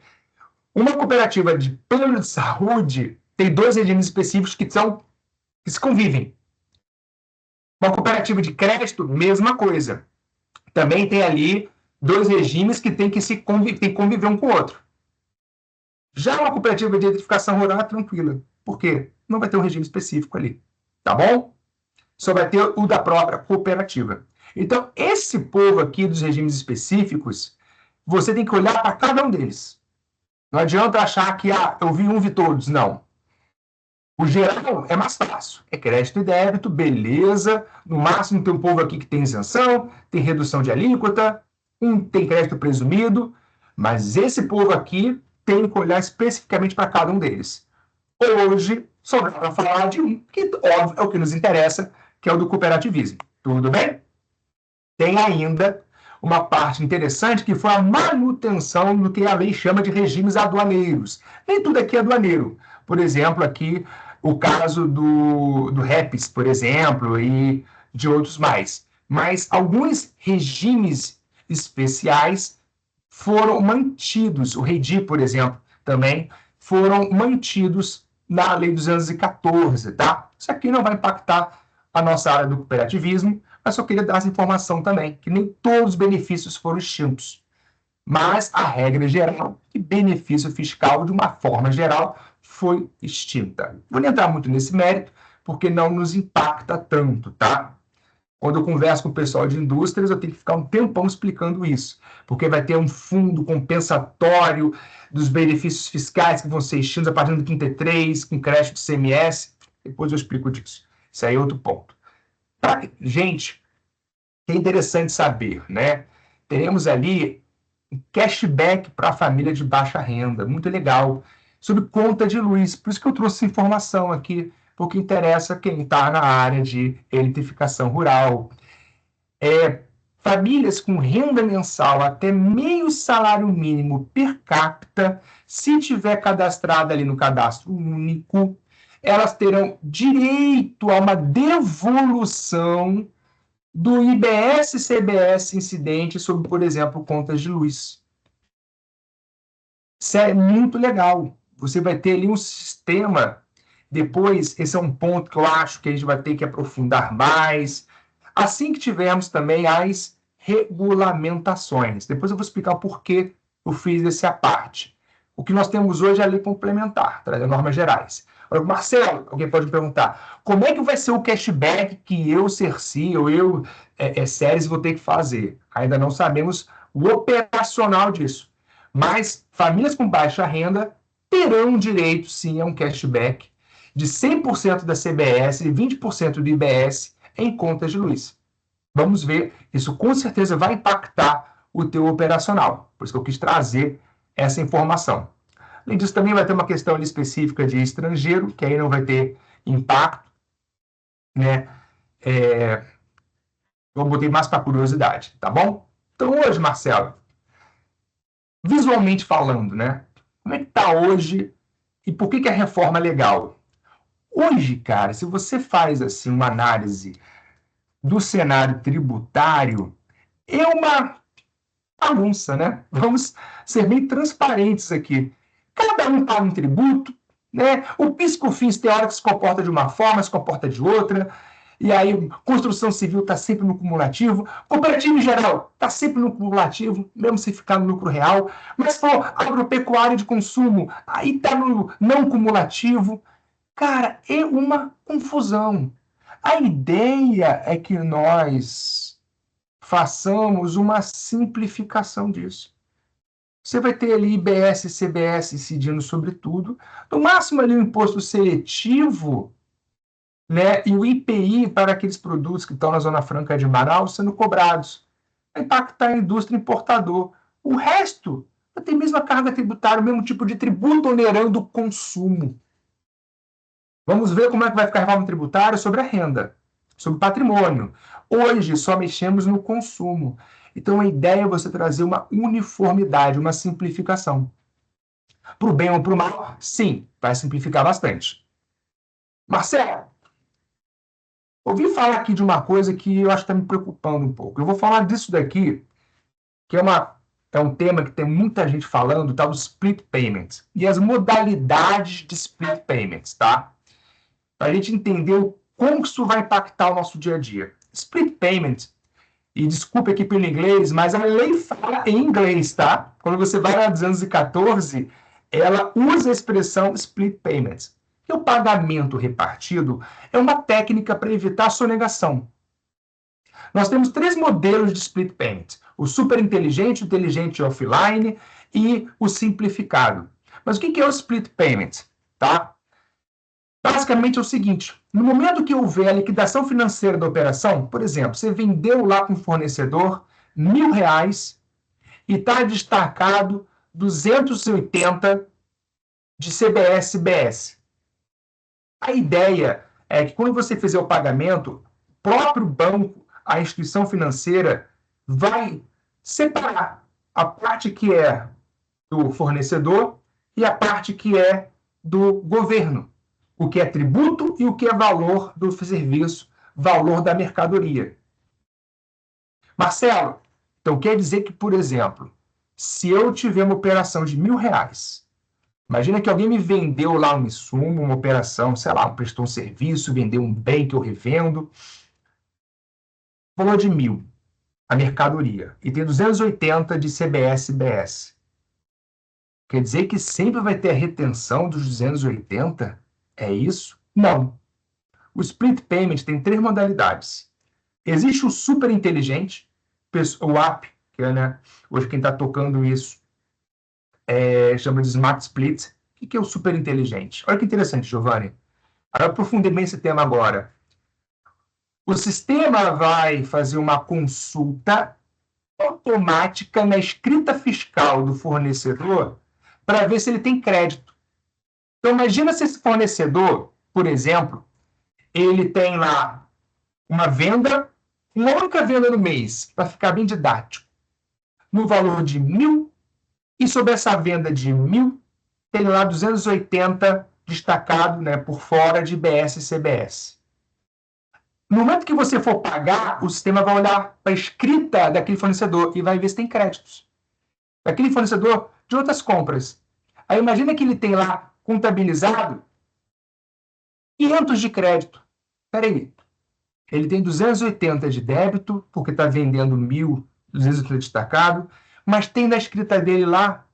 Uma cooperativa de plano de saúde tem 2 regimes específicos que se convivem. Uma cooperativa de crédito, mesma coisa. Também tem ali 2 regimes que tem que conviver um com o outro. Já uma cooperativa de edificação rural é tranquila. Por quê? Não vai ter um regime específico ali. Tá bom? Só vai ter o da própria cooperativa. Então, esse povo aqui dos regimes específicos, você tem que olhar para cada um deles. Não adianta achar que eu vi um, vi todos. Não. O geral é mais fácil. É crédito e débito, beleza. No máximo tem um povo aqui que tem isenção, tem redução de alíquota, tem crédito presumido. Mas esse povo aqui tem que olhar especificamente para cada um deles. Hoje, só dá para falar de um, que óbvio é o que nos interessa, que é o do cooperativismo. Tudo bem? Tem ainda uma parte interessante que foi a manutenção do que a lei chama de regimes aduaneiros. Nem tudo aqui é aduaneiro. Por exemplo, aqui o caso do REPS, por exemplo, e de outros mais. Mas alguns regimes especiais foram mantidos. O REDI, por exemplo, também foram mantidos na Lei 214, tá? Isso aqui não vai impactar a nossa área do cooperativismo, mas só queria dar essa informação também, que nem todos os benefícios foram extintos. Mas a regra geral, que benefício fiscal, de uma forma geral, foi extinta. Vou nem entrar muito nesse mérito, porque não nos impacta tanto, tá? Quando eu converso com o pessoal de indústrias, eu tenho que ficar um tempão explicando isso, porque vai ter um fundo compensatório dos benefícios fiscais que vão ser extintos a partir do 33, com crédito de CMS. Depois eu explico disso. Isso aí é outro ponto. Gente, é interessante saber, né? Teremos ali um cashback para a família de baixa renda, muito legal, sobre conta de luz. Por isso que eu trouxe essa informação aqui, porque interessa quem está na área de eletrificação rural. Famílias com renda mensal até meio salário mínimo per capita, se tiver cadastrada ali no cadastro único, elas terão direito a uma devolução do IBS e CBS incidente sobre, por exemplo, contas de luz. Isso é muito legal. Você vai ter ali um sistema. Depois, esse é um ponto que eu acho que a gente vai ter que aprofundar mais. Assim que tivermos também as regulamentações. Depois eu vou explicar por que eu fiz essa parte. O que nós temos hoje é a lei complementar, traz as normas gerais. Agora, Marcelo, alguém pode me perguntar, como é que vai ser o cashback que eu, Cerci, ou eu, Ceres, vou ter que fazer? Ainda não sabemos o operacional disso. Mas famílias com baixa renda terão direito, sim, a um cashback de 100% da CBS e 20% do IBS em contas de luz. Vamos ver, isso com certeza vai impactar o teu operacional. Por isso que eu quis trazer essa informação. Além disso, também vai ter uma questão ali específica de estrangeiro, que aí não vai ter impacto, né? Eu botei mais para curiosidade, tá bom? Então, hoje, Marcelo, visualmente falando, né? Como é que está hoje e por que a reforma é legal? Hoje, cara, se você faz assim uma análise do cenário tributário, é uma bagunça, né? Vamos ser bem transparentes aqui. Cada um paga um tributo, né? O PIS/COFINS tem hora que se comporta de uma forma, se comporta de outra, e aí construção civil está sempre no cumulativo, cooperativo em geral está sempre no cumulativo, mesmo se ficar no lucro real, mas for agropecuária de consumo, aí está no não cumulativo. Cara, é uma confusão. A ideia é que nós façamos uma simplificação disso. Você vai ter ali IBS e CBS incidindo sobre tudo. No máximo ali o imposto seletivo, né, e o IPI para aqueles produtos que estão na Zona Franca de Manaus sendo cobrados. Vai impactar a indústria importadora. O resto vai ter a mesma carga tributária, o mesmo tipo de tributo onerando o consumo. Vamos ver como é que vai ficar a reforma tributária sobre a renda, sobre o patrimônio. Hoje só mexemos no consumo. Então a ideia é você trazer uma uniformidade, uma simplificação. Para o bem ou para o mal, sim, vai simplificar bastante. Marcelo, ouvi falar aqui de uma coisa que eu acho que está me preocupando um pouco. Eu vou falar disso daqui, que é um tema que tem muita gente falando, tal do split payment. E as modalidades de split payments, tá? Para a gente entender como isso vai impactar o nosso dia a dia. Split payment, e desculpe aqui pelo inglês, mas a lei fala em inglês, tá? Quando você vai na 214, ela usa a expressão split payment. E o pagamento repartido é uma técnica para evitar a sonegação. Nós temos 3 modelos de split payment: o super inteligente, o inteligente offline e o simplificado. Mas o que é o split payment? Tá? Basicamente é o seguinte: no momento que houver a liquidação financeira da operação, por exemplo, você vendeu lá com o fornecedor R$ 1.000 e está destacado 280 de CBS/BS. A ideia é que quando você fizer o pagamento, o próprio banco, a instituição financeira, vai separar a parte que é do fornecedor e a parte que é do governo. O que é tributo e o que é valor do serviço, valor da mercadoria. Marcelo, então quer dizer que, por exemplo, se eu tiver uma operação de R$ 1.000, imagina que alguém me vendeu lá um insumo, uma operação, sei lá, prestou um serviço, vendeu um bem que eu revendo, valor de 1.000, a mercadoria, e tem 280 de CBS/BS. Quer dizer que sempre vai ter a retenção dos 280? É isso? Não. O split payment tem 3 modalidades. Existe o super inteligente, o app, que é, né, hoje quem está tocando isso chama de Smart Split. O que é o super inteligente? Olha que interessante, Giovanni. Eu aprofundei bem esse tema agora. O sistema vai fazer uma consulta automática na escrita fiscal do fornecedor para ver se ele tem crédito. Então, imagina se esse fornecedor, por exemplo, ele tem lá uma única venda no mês, para ficar bem didático, no valor de 1.000, e sobre essa venda de 1.000, tem lá 280 destacado, né, por fora de IBS e CBS. No momento que você for pagar, o sistema vai olhar para a escrita daquele fornecedor e vai ver se tem créditos. Daquele fornecedor de outras compras. Aí imagina que ele tem lá contabilizado 500 de crédito. Espera aí. Ele tem 280 de débito, porque está vendendo 1.000, 280 destacado, mas tem na escrita dele lá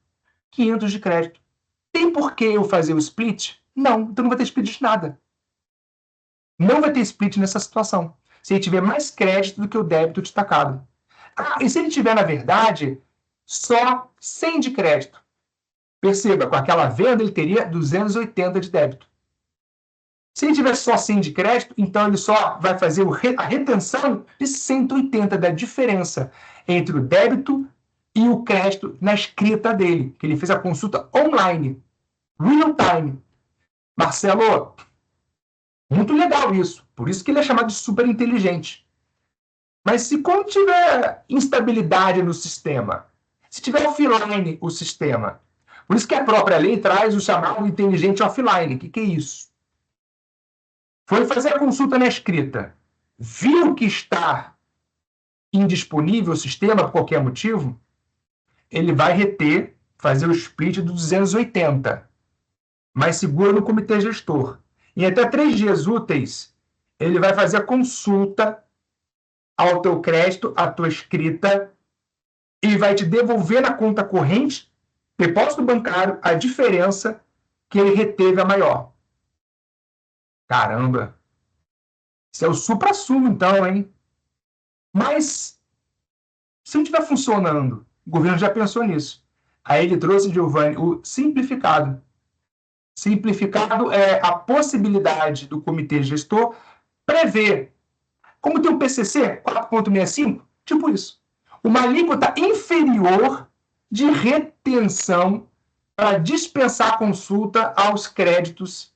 500 de crédito. Tem por que eu fazer o split? Não, então não vai ter split de nada. Não vai ter split nessa situação. Se ele tiver mais crédito do que o débito destacado. E se ele tiver, na verdade, só 100 de crédito? Perceba, com aquela venda ele teria 280 de débito. Se ele tiver só 100 de crédito, então ele só vai fazer a retenção de 180 da diferença entre o débito e o crédito na escrita dele, que ele fez a consulta online, real time. Marcelo, muito legal isso. Por isso que ele é chamado de super inteligente. Mas se quando tiver instabilidade no sistema, se tiver offline o sistema, por isso que a própria lei traz o chamado inteligente offline. O que é isso? Foi fazer a consulta na escrita, viu que está indisponível o sistema por qualquer motivo, ele vai reter, fazer o split do 280, mas segura no comitê gestor. Em até 3 dias úteis, ele vai fazer a consulta ao teu crédito, à tua escrita, e vai te devolver na conta corrente, depósito bancário, a diferença que ele reteve a maior. Caramba! Isso é o supra-sumo, então, hein? Mas, se não estiver funcionando, o governo já pensou nisso. Aí ele trouxe, Giovanni, o simplificado. Simplificado é a possibilidade do comitê gestor prever, como tem um PCC 4.65, tipo isso, uma alíquota inferior de retenção para dispensar a consulta aos créditos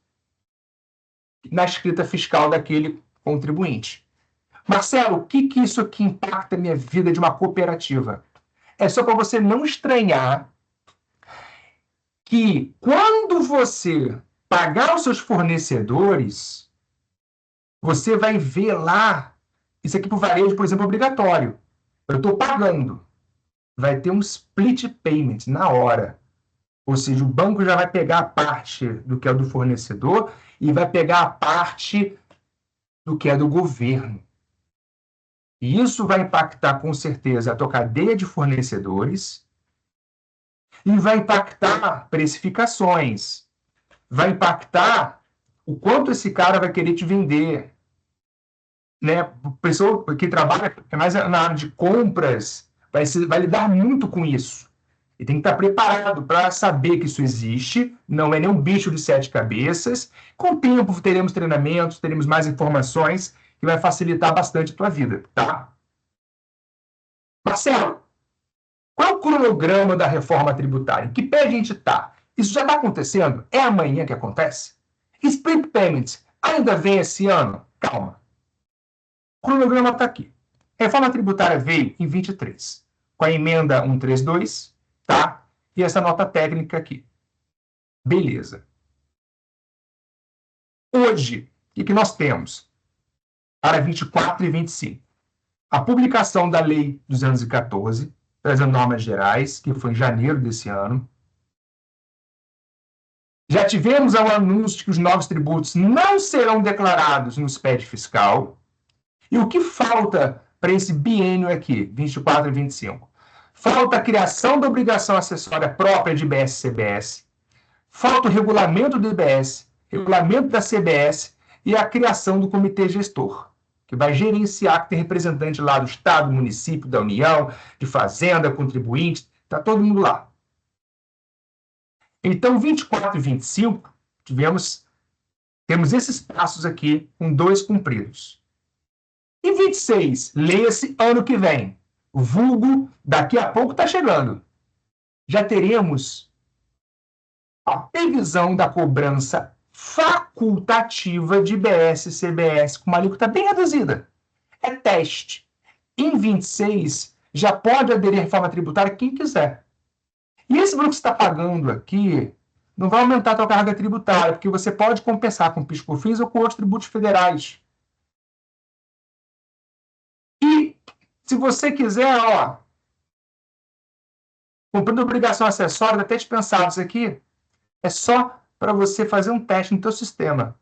na escrita fiscal daquele contribuinte. Marcelo, o que isso aqui impacta a minha vida de uma cooperativa? É só para você não estranhar que quando você pagar os seus fornecedores, você vai ver lá, isso aqui para o varejo, por exemplo, obrigatório. Eu estou pagando. Vai ter um split payment na hora. Ou seja, o banco já vai pegar a parte do que é do fornecedor e vai pegar a parte do que é do governo. E isso vai impactar, com certeza, a tua cadeia de fornecedores e vai impactar precificações, vai impactar o quanto esse cara vai querer te vender. Né? Pessoa que trabalha mais na área de compras vai lidar muito com isso. E tem que estar preparado para saber que isso existe, não é nenhum bicho de 7 cabeças. Com o tempo, teremos treinamentos, teremos mais informações, que vai facilitar bastante a tua vida, tá? Marcelo, qual é o cronograma da reforma tributária? Em que pé a gente está? Isso já está acontecendo? É amanhã que acontece? Split Payments ainda vem esse ano? Calma. O cronograma está aqui. A reforma tributária veio em 23, com a emenda 132, tá? E essa nota técnica aqui. Beleza. Hoje, o que nós temos? Para 24 e 25. A publicação da Lei 214, trazendo normas gerais, que foi em janeiro desse ano. Já tivemos um anúncio de que os novos tributos não serão declarados no SPED fiscal. E o que falta para esse biênio aqui, 24 e 25? Falta a criação da obrigação acessória própria de IBS e CBS. Falta o regulamento do IBS, regulamento da CBS e a criação do comitê gestor, que vai gerenciar, que tem representante lá do Estado, do município, da União, de Fazenda, contribuinte, está todo mundo lá. Então, 24 e 25, temos esses passos aqui, com 2 cumpridos. E 26, leia-se ano que vem. O vulgo, daqui a pouco está chegando. Já teremos a previsão da cobrança facultativa de IBS e CBS, com uma alíquota bem reduzida. É teste. Em 26, já pode aderir à reforma tributária quem quiser. E esse valor que você está pagando aqui não vai aumentar a tua carga tributária, porque você pode compensar com PIS/COFINS ou com outros tributos federais. E se você quiser, ó, comprando obrigação acessória, até dispensado isso aqui, é só para você fazer um teste no teu sistema.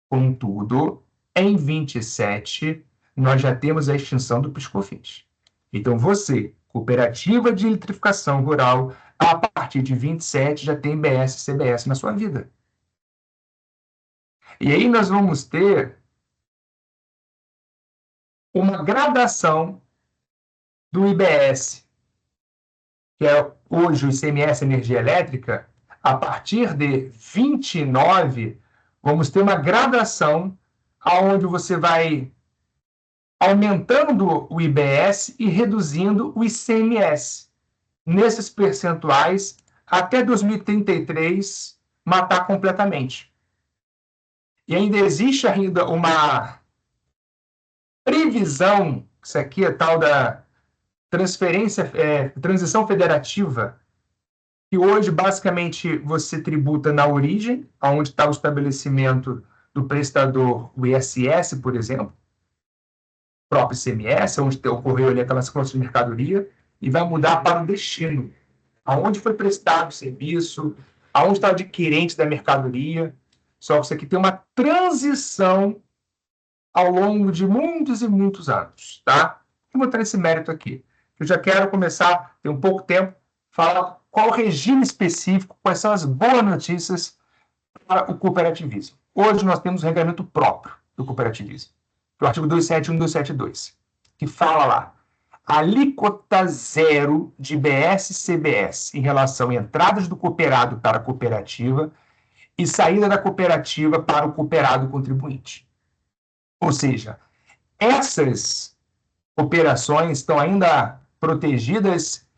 Contudo, em 27, nós já temos a extinção do PIS/COFINS. Então, você, cooperativa de eletrificação rural, a partir de 27 já tem IBS e CBS na sua vida. E aí nós vamos ter uma gradação do IBS, que é hoje o ICMS Energia Elétrica. A partir de 29, vamos ter uma gradação onde você vai aumentando o IBS e reduzindo o ICMS. Nesses percentuais, até 2033, matar completamente. E ainda existe ainda uma previsão, isso aqui é tal da transição federativa, que hoje, basicamente, você tributa na origem, onde está o estabelecimento do prestador, o ISS, por exemplo, o próprio ICMS, onde ocorreu ali aquela circulação de mercadoria, e vai mudar para o destino, aonde foi prestado o serviço, aonde está o adquirente da mercadoria. Só que isso aqui tem uma transição ao longo de muitos e muitos anos, tá? Vou botar esse mérito aqui. Eu já quero começar, tem um pouco tempo, falar qual o regime específico, quais são as boas notícias para o cooperativismo. Hoje nós temos um regulamento próprio do cooperativismo, o artigo 271 e 272, que fala lá: alíquota zero de IBS e CBS em relação a entradas do cooperado para a cooperativa e saída da cooperativa para o cooperado contribuinte. Ou seja, essas operações estão ainda protegidas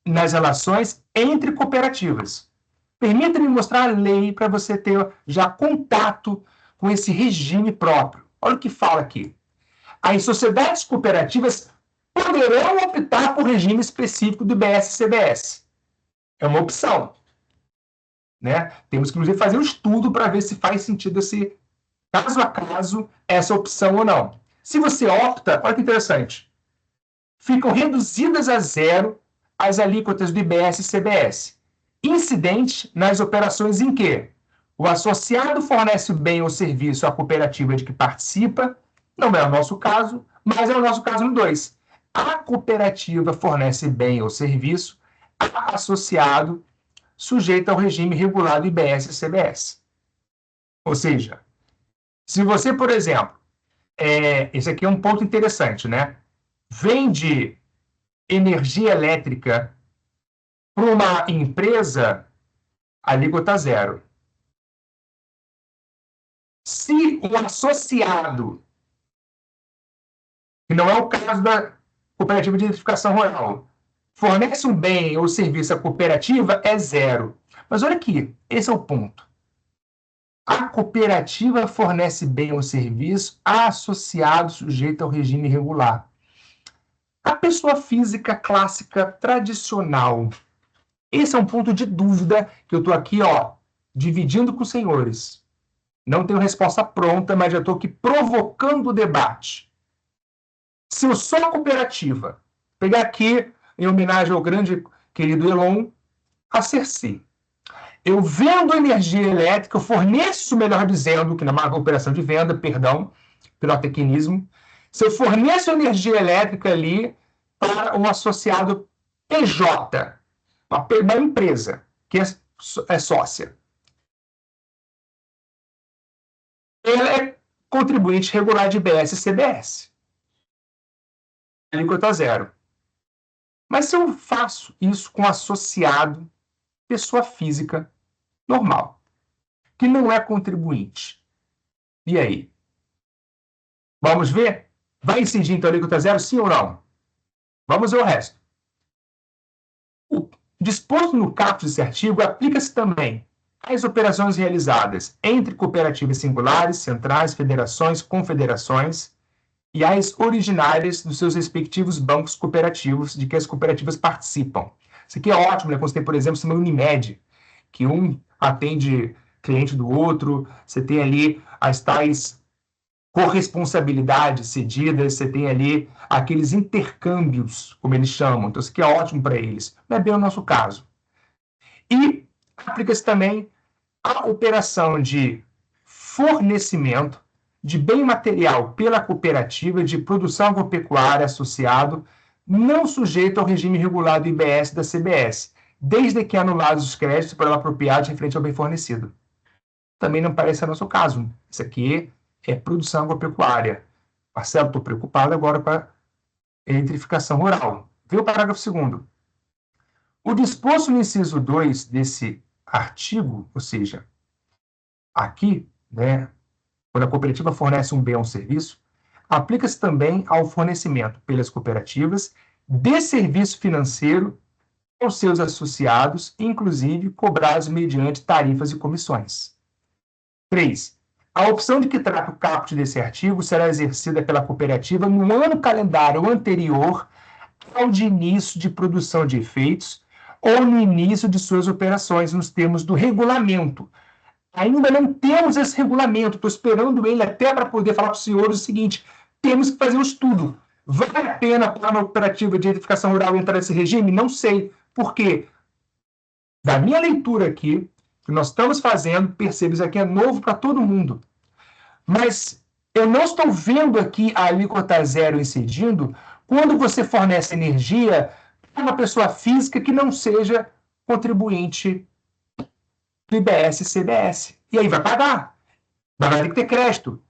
nas relações entre cooperativas. Permita-me mostrar a lei para você ter já contato com esse regime próprio. Olha o que fala aqui. As sociedades cooperativas poderão optar por regime específico do IBS e CBS. É uma opção. Né? Temos que, inclusive, fazer um estudo para ver se faz sentido esse caso a caso essa opção ou não. Se você opta, olha que interessante, ficam reduzidas a zero as alíquotas do IBS e CBS, incidente nas operações em que o associado fornece o bem ou serviço à cooperativa de que participa, não é o nosso caso, mas é o nosso caso no 2. A cooperativa fornece bem ou serviço a associado sujeito ao regime regulado IBS e CBS. Ou seja, se você, por exemplo, esse aqui é um ponto interessante, né? Vende energia elétrica para uma empresa, alíquota zero. Se um associado, que não é o caso da cooperativa de identificação rural, fornece um bem ou serviço à cooperativa, é zero. Mas olha aqui, esse é o ponto. A cooperativa fornece bem ou serviço a associado sujeito ao regime regular. A pessoa física clássica tradicional. Esse é um ponto de dúvida que eu estou aqui, dividindo com os senhores. Não tenho resposta pronta, mas já estou aqui provocando o debate. Se eu sou a cooperativa, pegar aqui, em homenagem ao grande querido Elon, a Cerci. Eu vendo energia elétrica, eu forneço, melhor dizendo, que na operação de venda, perdão, pirotecnismo, se eu forneço energia elétrica ali para um associado PJ, uma empresa que é sócia, ela é contribuinte regular de IBS e CBS. Alíquota zero. Mas se eu faço isso com associado, pessoa física, normal, que não é contribuinte. E aí? Vamos ver? Vai incidir então a alíquota zero, sim ou não? Vamos ver o resto. O disposto no caput desse artigo aplica-se também às operações realizadas entre cooperativas singulares, centrais, federações, confederações e às originárias dos seus respectivos bancos cooperativos de que as cooperativas participam. Isso aqui é ótimo, né? Quando você tem, por exemplo, uma Unimed, que um atende cliente do outro, você tem ali as tais corresponsabilidades cedidas, você tem ali aqueles intercâmbios, como eles chamam. Então, isso aqui é ótimo para eles. Não é bem o nosso caso. E aplica-se também a operação de fornecimento de bem material pela cooperativa de produção agropecuária associado, não sujeito ao regime regular do IBS e da CBS, desde que anulados os créditos por ela apropriados referente ao bem fornecido. Também não parece ser nosso caso. Isso aqui é produção agropecuária. Marcelo, estou preocupado agora com a eletrificação rural. Vê o parágrafo 2º. O disposto no inciso 2 desse artigo, ou seja, aqui, né, quando a cooperativa fornece um bem ou um serviço, aplica-se também ao fornecimento pelas cooperativas de serviço financeiro aos seus associados, inclusive cobrados mediante tarifas e comissões. 3. A opção de que trata o caput desse artigo será exercida pela cooperativa no ano calendário anterior ao de início de produção de efeitos ou no início de suas operações, nos termos do regulamento. Ainda não temos esse regulamento, estou esperando ele até para poder falar para os senhores o seguinte: temos que fazer um estudo. Vale a pena para uma cooperativa de edificação rural entrar nesse regime? Não sei. Por quê? Da minha leitura aqui, que nós estamos fazendo, percebo, isso aqui é novo para todo mundo. Mas eu não estou vendo aqui a alíquota zero incidindo quando você fornece energia para uma pessoa física que não seja contribuinte do IBS e CBS. E aí vai pagar. Vai ter que ter crédito.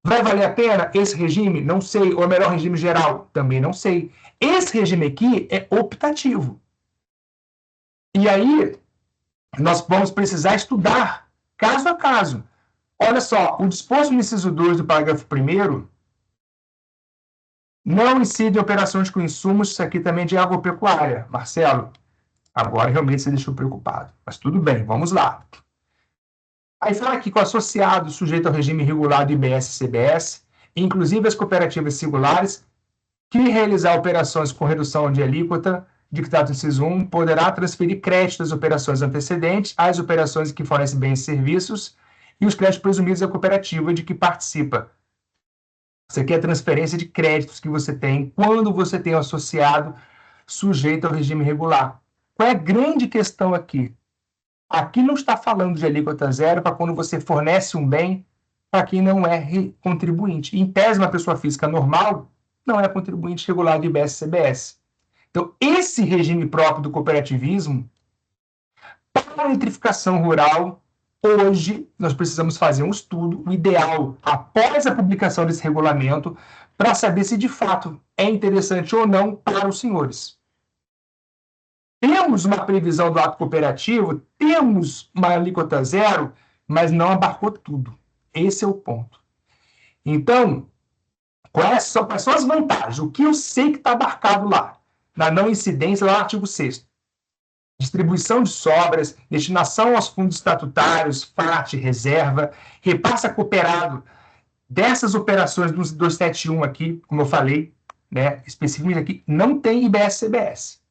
Vai valer a pena esse regime? Não sei. Ou é o melhor regime geral? Também não sei. Esse regime aqui é optativo. E aí, nós vamos precisar estudar caso a caso. Olha só, o disposto no inciso 2 do parágrafo 1º não incide em operações com insumos, isso aqui também de agropecuária. Marcelo, agora realmente você deixou preocupado. Mas tudo bem, vamos lá. Aí fala aqui que o associado sujeito ao regime regular do IBS e CBS, inclusive as cooperativas singulares, que realizar operações com redução de alíquota, dictado no inciso 1, poderá transferir créditos das operações antecedentes às operações que fornecem bens e serviços e os créditos presumidos à cooperativa de que participa. Isso aqui é a transferência de créditos que você tem quando você tem um associado sujeito ao regime regular. Qual é a grande questão aqui? Aqui não está falando de alíquota zero para quando você fornece um bem para quem não é contribuinte. Em tese, uma pessoa física normal não é contribuinte regular do IBS-CBS. Então, esse regime próprio do cooperativismo, para a eletrificação rural, hoje nós precisamos fazer um estudo, o ideal, após a publicação desse regulamento, para saber se de fato é interessante ou não para os senhores. Temos uma previsão do ato cooperativo, temos uma alíquota zero, mas não abarcou tudo. Esse é o ponto. Então, quais são as vantagens? O que eu sei que está abarcado lá? Na não incidência, lá no artigo 6º. Distribuição de sobras, destinação aos fundos estatutários, FAT, reserva, repassa cooperado dessas operações do 271 aqui, como eu falei, né, especificamente aqui, não tem IBS-CBS.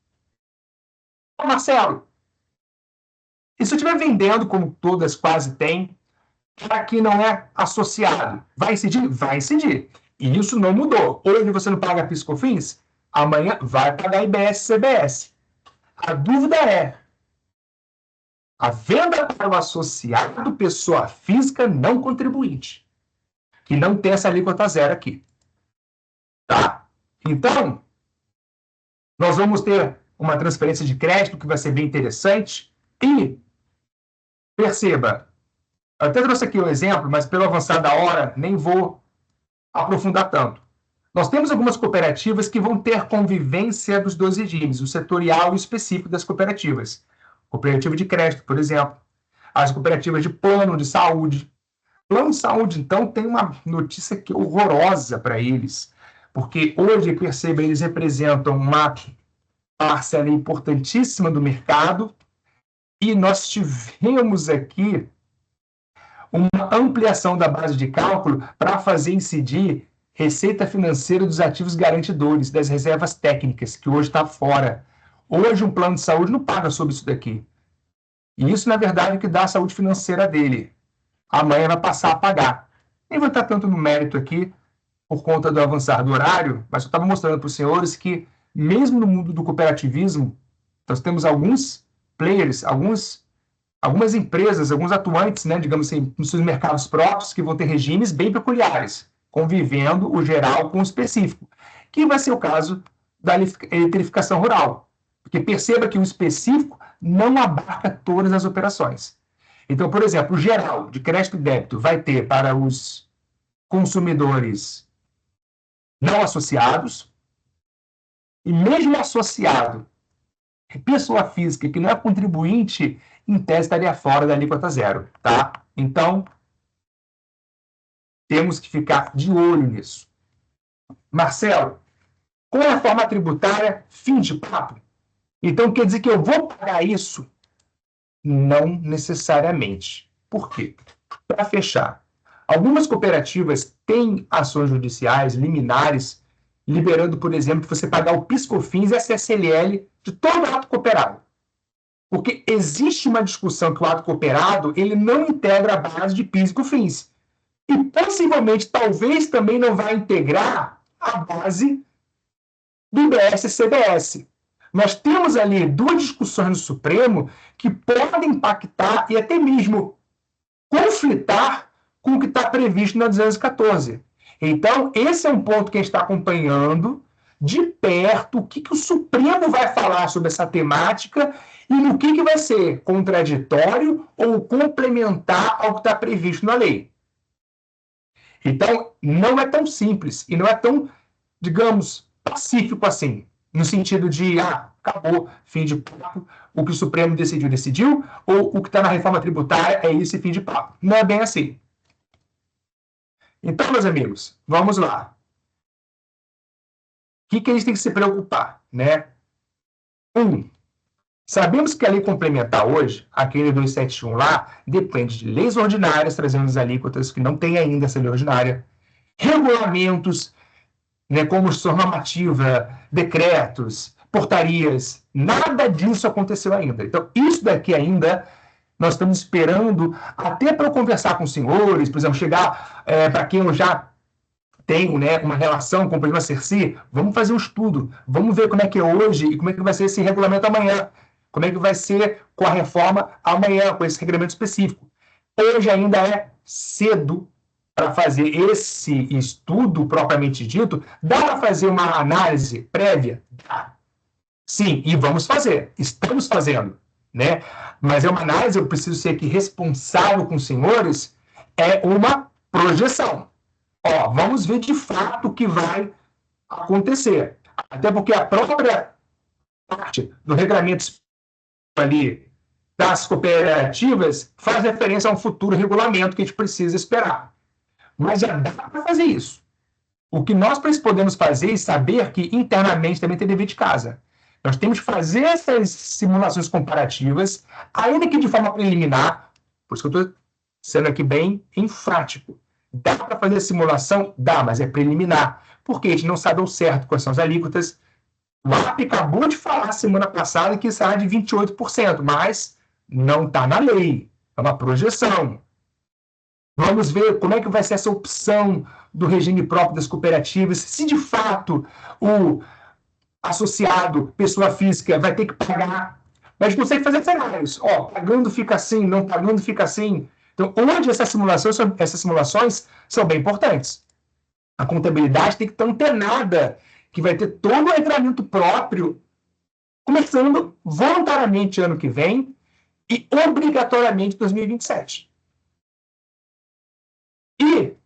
Marcelo, e se eu estiver vendendo, como todas quase têm, para quem não é associado, vai incidir? Vai incidir. E isso não mudou. Hoje você não paga PIS/COFINS, amanhã vai pagar IBS-CBS. A dúvida é, a venda para o associado, pessoa física não contribuinte, que não tem essa alíquota zero aqui. Tá? Então, nós vamos ter uma transferência de crédito que vai ser bem interessante. E, perceba, eu até trouxe aqui o exemplo, mas pelo avançar da hora, nem vou aprofundar tanto. Nós temos algumas cooperativas que vão ter convivência dos dois regimes, o setorial e o específico das cooperativas. Cooperativa de crédito, por exemplo. As cooperativas de plano de saúde. Plano de saúde, então, tem uma notícia que é horrorosa para eles. Porque hoje, perceba, eles representam uma parcela importantíssima do mercado e nós tivemos aqui uma ampliação da base de cálculo para fazer incidir receita financeira dos ativos garantidores, das reservas técnicas, que hoje está fora. Hoje um plano de saúde não paga sobre isso daqui. E isso, na verdade, é o que dá a saúde financeira dele. Amanhã vai passar a pagar. Nem vou entrar tanto no mérito aqui, por conta do avançar do horário, mas eu estava mostrando para os senhores que, mesmo no mundo do cooperativismo, nós temos alguns players, algumas empresas, alguns atuantes, né, digamos assim, nos seus mercados próprios, que vão ter regimes bem peculiares, convivendo o geral com o específico, que vai ser o caso da eletrificação rural. Porque perceba que o específico não abarca todas as operações. Então, por exemplo, o geral de crédito e débito vai ter para os consumidores não associados, e mesmo associado, pessoa física que não é contribuinte, em tese estaria fora da alíquota zero, tá? Então, temos que ficar de olho nisso. Marcelo, com a reforma tributária, fim de papo. Então, quer dizer que eu vou pagar isso? Não necessariamente. Por quê? Para fechar, algumas cooperativas têm ações judiciais liminares liberando, por exemplo, você pagar o PIS/COFINS e a CSLL de todo ato cooperado. Porque existe uma discussão que o ato cooperado ele não integra a base de PIS e COFINS. E possivelmente, talvez também não vai integrar a base do IBS e CBS. Nós temos ali duas discussões no Supremo que podem impactar e até mesmo conflitar com o que está previsto na 214. Então, esse é um ponto que a gente está acompanhando de perto, o que o Supremo vai falar sobre essa temática e no que vai ser contraditório ou complementar ao que está previsto na lei. Então, não é tão simples e não é tão, digamos, pacífico assim, no sentido de, acabou, fim de papo, o que o Supremo decidiu, ou o que está na reforma tributária é esse fim de papo. Não é bem assim. Então, meus amigos, vamos lá. O que a gente tem que se preocupar, né? Sabemos que a lei complementar hoje, aquele 271 lá, depende de leis ordinárias, trazendo as alíquotas, que não tem ainda essa lei ordinária, regulamentos, né, como normativa, decretos, portarias, nada disso aconteceu ainda. Então, isso daqui ainda nós estamos esperando até para eu conversar com os senhores, por exemplo, chegar para quem eu já tenho, né, uma relação com o problema CERCI, vamos fazer um estudo, vamos ver como é que é hoje e como é que vai ser esse regulamento amanhã, como é que vai ser com a reforma amanhã, com esse regulamento específico. Hoje ainda é cedo para fazer esse estudo propriamente dito. Dá para fazer uma análise prévia? Dá. Sim, e vamos fazer. Estamos fazendo, né? Mas é uma análise, eu preciso ser aqui responsável com os senhores, é uma projeção. Vamos ver de fato o que vai acontecer. Até porque a própria parte do regulamento ali das cooperativas faz referência a um futuro regulamento que a gente precisa esperar. Mas já dá para fazer isso. O que nós podemos fazer é saber que internamente também tem dever de casa. Nós temos que fazer essas simulações comparativas, ainda que de forma preliminar, por isso que eu estou sendo aqui bem enfático. Dá para fazer a simulação? Dá, mas é preliminar. Porque a gente não sabe ao certo quais são as alíquotas. O AP acabou de falar semana passada que será de 28%, mas não está na lei. É uma projeção. Vamos ver como é que vai ser essa opção do regime próprio das cooperativas, se de fato o associado, pessoa física, vai ter que pagar. Mas a gente consegue fazer cenários. Pagando fica assim, não pagando fica assim. Então, hoje essas simulações são bem importantes. A contabilidade tem que estar antenada, que vai ter todo o regulamento próprio, começando voluntariamente ano que vem e obrigatoriamente em 2027. E o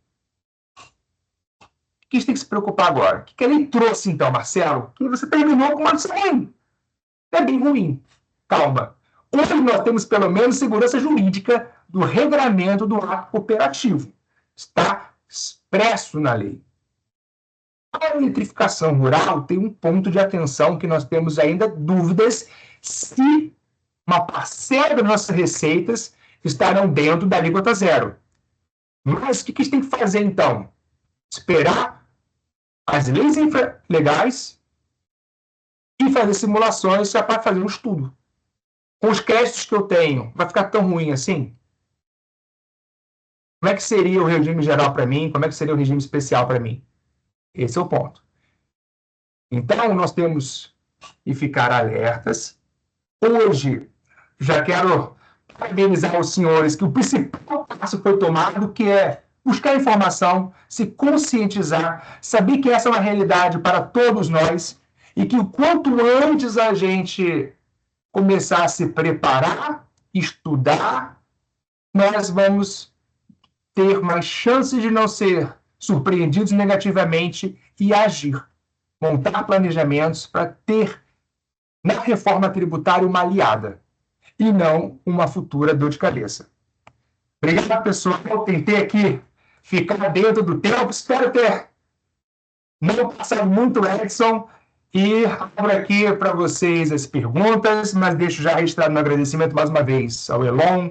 que a gente tem que se preocupar agora? O que a lei trouxe, então, Marcelo? Que você terminou com uma notícia ruim. É bem ruim. Calma. Hoje nós temos, pelo menos, segurança jurídica do regulamento do ato cooperativo. Está expresso na lei. A eletrificação rural tem um ponto de atenção que nós temos ainda dúvidas se uma parcela das nossas receitas estarão dentro da alíquota zero. Mas o que a gente tem que fazer, então? Esperar as leis legais e fazer simulações para fazer um estudo. Com os créditos que eu tenho, vai ficar tão ruim assim? Como é que seria o regime geral para mim? Como é que seria o regime especial para mim? Esse é o ponto. Então, nós temos que ficar alertas. Hoje, já quero parabenizar os senhores que o principal passo foi tomado, que é buscar informação, se conscientizar, saber que essa é uma realidade para todos nós e que o quanto antes a gente começar a se preparar, estudar, nós vamos ter mais chances de não ser surpreendidos negativamente e agir. Montar planejamentos para ter na reforma tributária uma aliada e não uma futura dor de cabeça. Obrigado, pessoal. Eu tentei aqui ficar dentro do tempo. Espero ter não passado muito, Edson. E abro aqui para vocês as perguntas, mas deixo já registrado meu agradecimento mais uma vez ao Elon,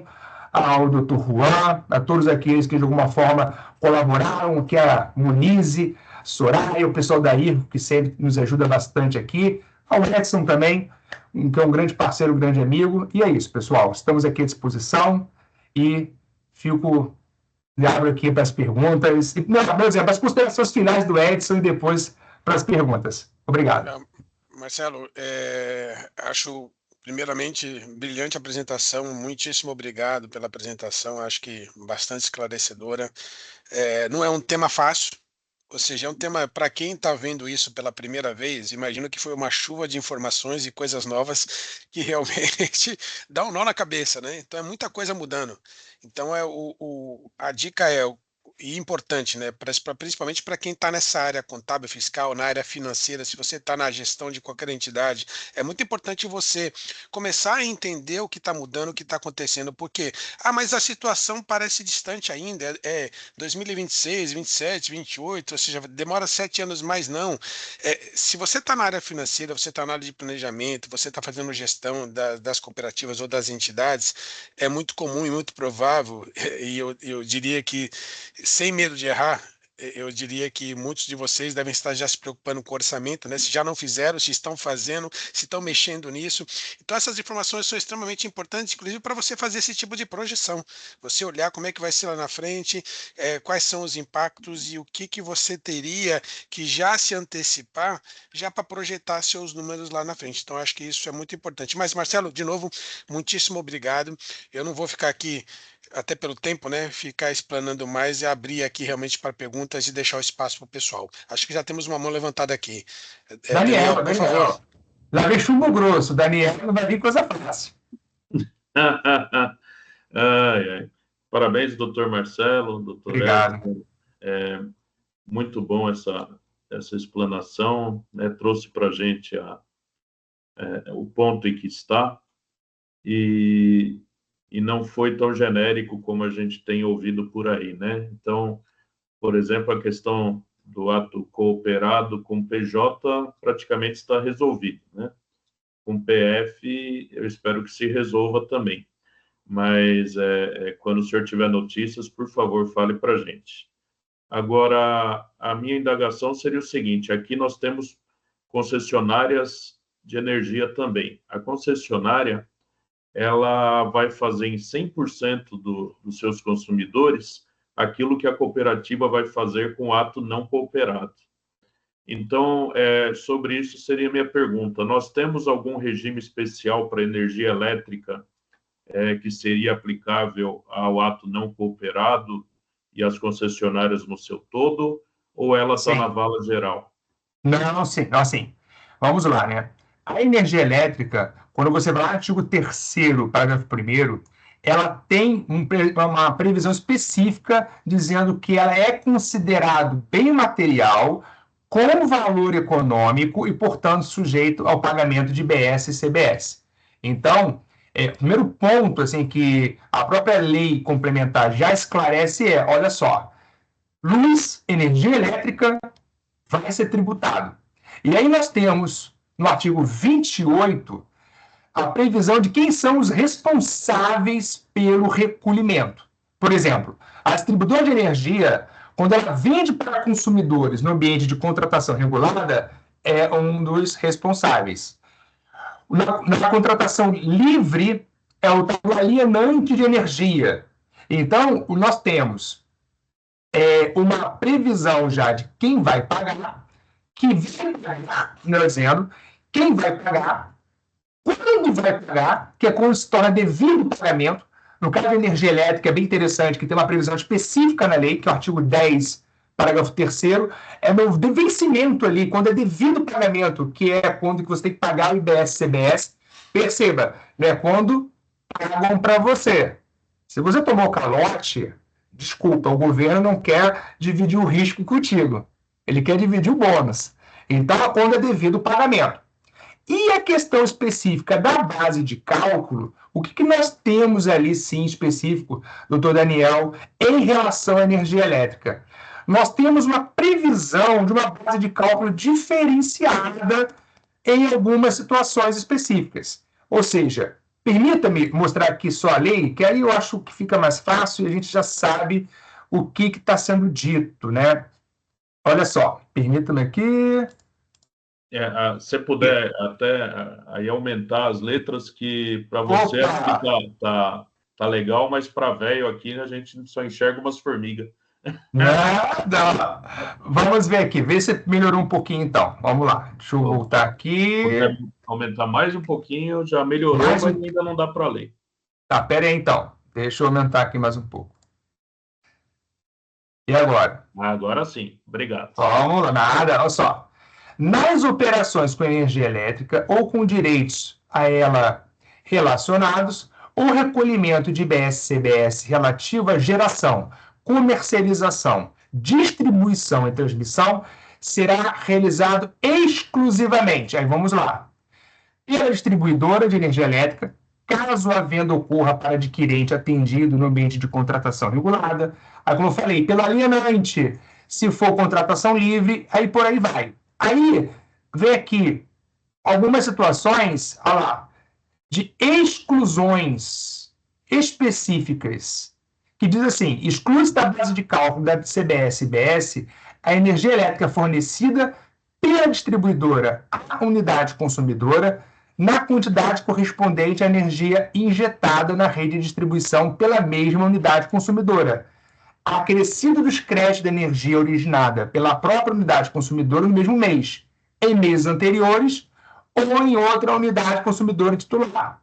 ao Dr. Juan, a todos aqueles que de alguma forma colaboraram, que é a Munize, Soraya, o pessoal da IRCO, que sempre nos ajuda bastante aqui, ao Edson também, que é um grande parceiro, um grande amigo. E é isso, pessoal. Estamos aqui à disposição e abro aqui para as perguntas. Para as considerações finais do Edson e depois para as perguntas. Obrigado. Marcelo, acho primeiramente brilhante a apresentação, muitíssimo obrigado pela apresentação, acho que bastante esclarecedora. Não é um tema fácil, ou seja, é um tema, para quem está vendo isso pela primeira vez, imagino que foi uma chuva de informações e coisas novas que realmente dá um nó na cabeça, né? Então é muita coisa mudando. Então a dica é e importante, né? Principalmente para quem está nessa área contábil, fiscal, na área financeira, se você está na gestão de qualquer entidade, é muito importante você começar a entender o que está mudando, o que está acontecendo, porque, mas a situação parece distante ainda, é 2026, 27, 28, ou seja, demora 7 anos mais, não. Se você está na área financeira, você está na área de planejamento, você está fazendo gestão das cooperativas ou das entidades, é muito comum e muito provável, e eu diria que, sem medo de errar, eu diria que muitos de vocês devem estar já se preocupando com o orçamento, né? Se já não fizeram, se estão fazendo, se estão mexendo nisso. Então, essas informações são extremamente importantes, inclusive para você fazer esse tipo de projeção. Você olhar como é que vai ser lá na frente, quais são os impactos e o que você teria que já se antecipar, já para projetar seus números lá na frente. Então, acho que isso é muito importante. Mas, Marcelo, de novo, muitíssimo obrigado. Eu não vou ficar aqui, até pelo tempo, né, ficar explanando mais e abrir aqui realmente para perguntas e deixar o espaço para o pessoal. Acho que já temos uma mão levantada aqui. Daniel, por favor. Lá vem chumbo grosso. Daniel não vai vir coisa fácil. Parabéns, doutor Marcelo, doutor Obrigado. Muito bom essa explanação, né? Trouxe para a gente o ponto em que está e não foi tão genérico como a gente tem ouvido por aí, né? Então, por exemplo, a questão do ato cooperado com PJ praticamente está resolvido, né? Com PF, eu espero que se resolva também. Mas quando o senhor tiver notícias, por favor, fale para a gente. Agora, a minha indagação seria o seguinte: aqui nós temos concessionárias de energia também. A concessionária, ela vai fazer em 100% dos seus consumidores aquilo que a cooperativa vai fazer com o ato não cooperado. Então, sobre isso seria a minha pergunta. Nós temos algum regime especial para energia elétrica que seria aplicável ao ato não cooperado e às concessionárias no seu todo, ou ela está na vala geral? Não, sim. Assim, vamos lá, né? A energia elétrica, quando você vai no artigo 3º, parágrafo 1º, ela tem uma previsão específica dizendo que ela é considerado bem material com valor econômico e, portanto, sujeito ao pagamento de IBS e CBS. Então, o primeiro ponto assim, que a própria lei complementar já esclarece olha só, luz, energia elétrica vai ser tributado. E aí nós temos, no artigo 28, a previsão de quem são os responsáveis pelo recolhimento. Por exemplo, a distribuidora de energia, quando ela vende para consumidores no ambiente de contratação regulada, é um dos responsáveis. Na contratação livre, é o alienante de energia. Então, nós temos uma previsão já de quem vai pagar, que vai pagar, melhor dizendo, quem vai pagar, quando vai pagar, que é quando se torna devido pagamento. No caso da energia elétrica, é bem interessante que tem uma previsão específica na lei, que é o artigo 10, parágrafo 3º, é no vencimento ali, quando é devido pagamento, que é quando que você tem que pagar o IBS e CBS. Perceba, né, quando pagam para você. Se você tomou calote, desculpa, o governo não quer dividir o risco contigo. Ele quer dividir o bônus. Então, quando é devido pagamento. E a questão específica da base de cálculo, o que nós temos ali, sim, específico, doutor Daniel, em relação à energia elétrica? Nós temos uma previsão de uma base de cálculo diferenciada em algumas situações específicas. Ou seja, permita-me mostrar aqui só a lei, que aí eu acho que fica mais fácil e a gente já sabe o que está sendo dito, né? Olha só, permita-me aqui... se puder até aí aumentar as letras, que para você aqui tá legal, mas para velho aqui a gente só enxerga umas formigas. Nada. Vamos ver aqui, ver se melhorou um pouquinho então. Vamos lá, deixa eu voltar aqui. Aumentar mais um pouquinho, já melhorou, mas ainda não dá para ler. Tá, pera aí então. Deixa eu aumentar aqui mais um pouco. E agora? Agora sim, obrigado. Vamos lá, nada, olha só. Nas operações com energia elétrica ou com direitos a ela relacionados, o recolhimento de IBS-CBS relativo à geração comercialização, distribuição e transmissão será realizado exclusivamente, aí vamos lá, pela distribuidora de energia elétrica, caso a venda ocorra para adquirente atendido no ambiente de contratação regulada, aí como eu falei, pelo alienante, se for contratação livre, aí por aí vai. Aí vem aqui algumas situações, olha lá, de exclusões específicas, que diz assim, exclui-se da base de cálculo da CBS e BS a energia elétrica fornecida pela distribuidora à unidade consumidora na quantidade correspondente à energia injetada na rede de distribuição pela mesma unidade consumidora, acrescido dos créditos de energia originada pela própria unidade consumidora no mesmo mês, em meses anteriores ou em outra unidade consumidora titular.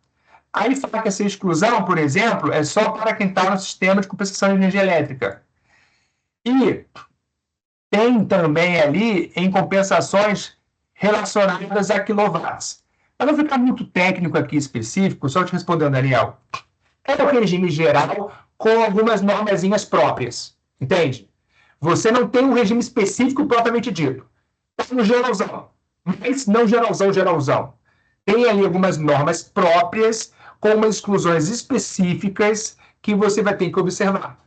Aí fala que essa exclusão, por exemplo, é só para quem está no sistema de compensação de energia elétrica. E tem também ali em compensações relacionadas a quilowatts. Para não ficar muito técnico aqui específico, só te respondendo, Daniel, é o regime geral com algumas normazinhas próprias, entende? Você não tem um regime específico propriamente dito. Está no geralzão, mas não geralzão. Tem ali algumas normas próprias com umas exclusões específicas que você vai ter que observar.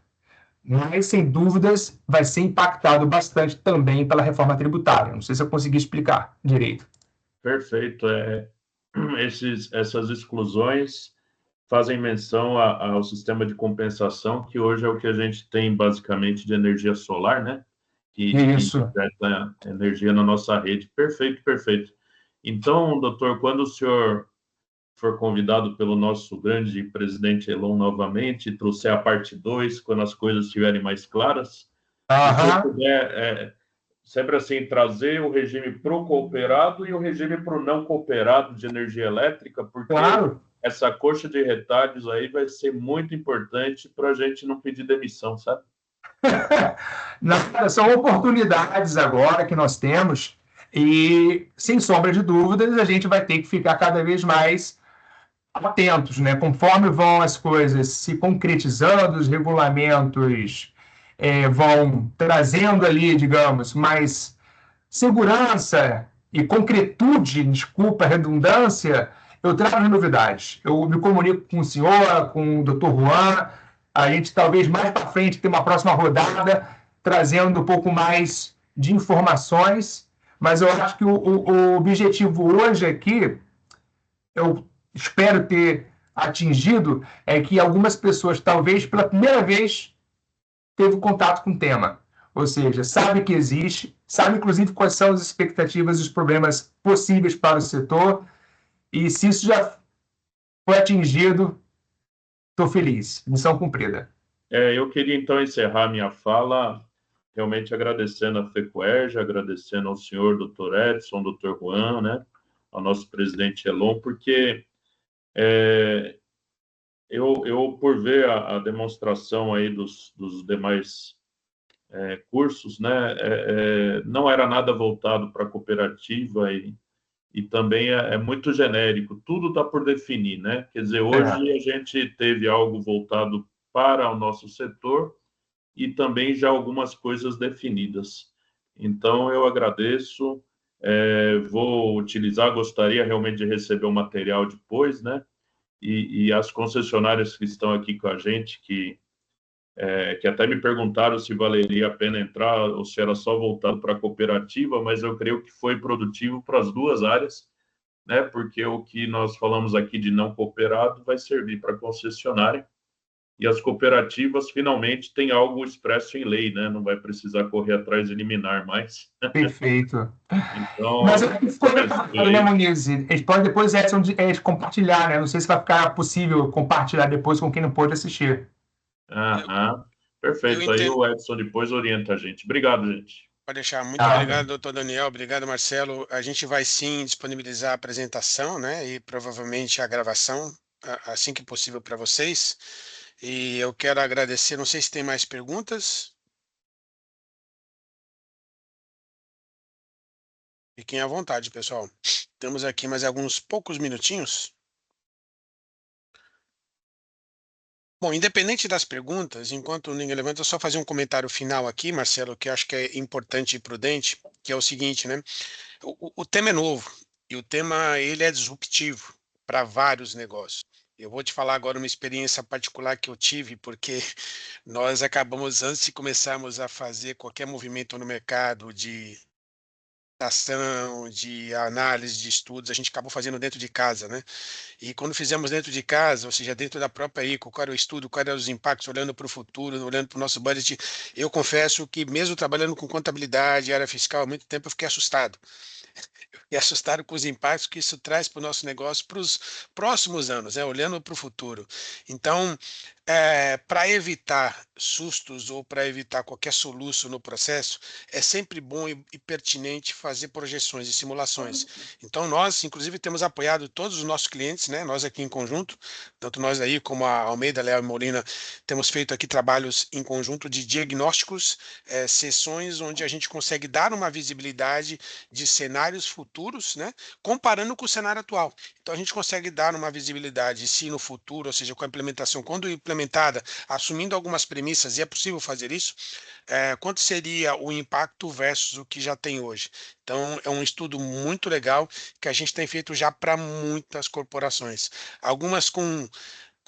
Mas, sem dúvidas, vai ser impactado bastante também pela reforma tributária. Não sei se eu consegui explicar direito. Perfeito. Essas exclusões fazem menção ao sistema de compensação, que hoje é o que a gente tem basicamente de energia solar, né? Que injeta energia na nossa rede. Perfeito, perfeito. Então, doutor, quando o senhor for convidado pelo nosso grande presidente Elon novamente, trouxer a parte 2, quando as coisas estiverem mais claras, se você puder, sempre assim, trazer o regime para o cooperado e o regime para o não cooperado de energia elétrica, porque essa coxa de retalhos aí vai ser muito importante para a gente não pedir demissão, sabe? São oportunidades agora que nós temos e, sem sombra de dúvidas, a gente vai ter que ficar cada vez mais atentos, né? Conforme vão as coisas se concretizando, os regulamentos vão trazendo ali, digamos, mais segurança e concretude, desculpa a redundância, eu trago novidades. Eu me comunico com o senhor, com o Dr. Juan, a gente talvez mais para frente ter uma próxima rodada, trazendo um pouco mais de informações, mas eu acho que o objetivo hoje aqui, eu espero ter atingido, é que algumas pessoas, talvez pela primeira vez, teve contato com o tema. Ou seja, sabe que existe, sabe inclusive quais são as expectativas e os problemas possíveis para o setor, e se isso já foi atingido, estou feliz. Missão cumprida. Eu queria então encerrar minha fala realmente agradecendo a FECOERJ, agradecendo ao senhor Dr. Edson, Dr. Juan, né, ao nosso presidente Elon, porque eu por ver a demonstração aí dos demais cursos, né, não era nada voltado para a cooperativa e também é muito genérico, tudo está por definir, né? Quer dizer, hoje a gente teve algo voltado para o nosso setor e também já algumas coisas definidas. Então, eu agradeço, vou utilizar, gostaria realmente de receber o material depois, né? E as concessionárias que estão aqui com a gente, que até me perguntaram se valeria a pena entrar ou se era só voltado para a cooperativa, mas eu creio que foi produtivo para as duas áreas, né? Porque o que nós falamos aqui de não cooperado vai servir para a concessionária e as cooperativas finalmente têm algo expresso em lei, né? Não vai precisar correr atrás de liminar mais. Perfeito. Então, mas eu ficou claro, né, Moniz? A gente pode depois, Edson, compartilhar, né? Não sei se vai ficar possível compartilhar depois com quem não pôde assistir. Perfeito. Aí o Edson depois orienta a gente. Obrigado, gente. Pode deixar. Muito obrigado, doutor Daniel. Obrigado, Marcelo. A gente vai sim disponibilizar a apresentação, né? E provavelmente a gravação assim que possível para vocês. E eu quero agradecer. Não sei se tem mais perguntas. Fiquem à vontade, pessoal. Temos aqui mais alguns poucos minutinhos. Bom, independente das perguntas, enquanto ninguém levanta, eu só fazer um comentário final aqui, Marcelo, que eu acho que é importante e prudente, que é o seguinte, né? O tema é novo e o tema ele é disruptivo para vários negócios. Eu vou te falar agora uma experiência particular que eu tive, porque nós acabamos, antes de começarmos a fazer qualquer movimento no mercado de ação, de análise de estudos, a gente acabou fazendo dentro de casa, né? E quando fizemos dentro de casa, ou seja, dentro da própria ICO, qual era o estudo, quais eram os impactos, olhando para o futuro, olhando para o nosso budget, eu confesso que mesmo trabalhando com contabilidade, área fiscal há muito tempo, eu fiquei assustado. E assustado com os impactos que isso traz para o nosso negócio para os próximos anos, né? Olhando para o futuro. Então, para evitar sustos ou para evitar qualquer soluço no processo, é sempre bom e pertinente fazer projeções e simulações. Então, nós, inclusive, temos apoiado todos os nossos clientes, né? Nós aqui em conjunto, tanto nós aí como a Almeida, Léo e Molina, temos feito aqui trabalhos em conjunto de diagnósticos, sessões onde a gente consegue dar uma visibilidade de cenários futuros, né, comparando com o cenário atual. Então, a gente consegue dar uma visibilidade se no futuro, ou seja, com a implementação, quando implementada, assumindo algumas premissas, e é possível fazer isso, quanto seria o impacto versus o que já tem hoje. Então, é um estudo muito legal que a gente tem feito já para muitas corporações. Algumas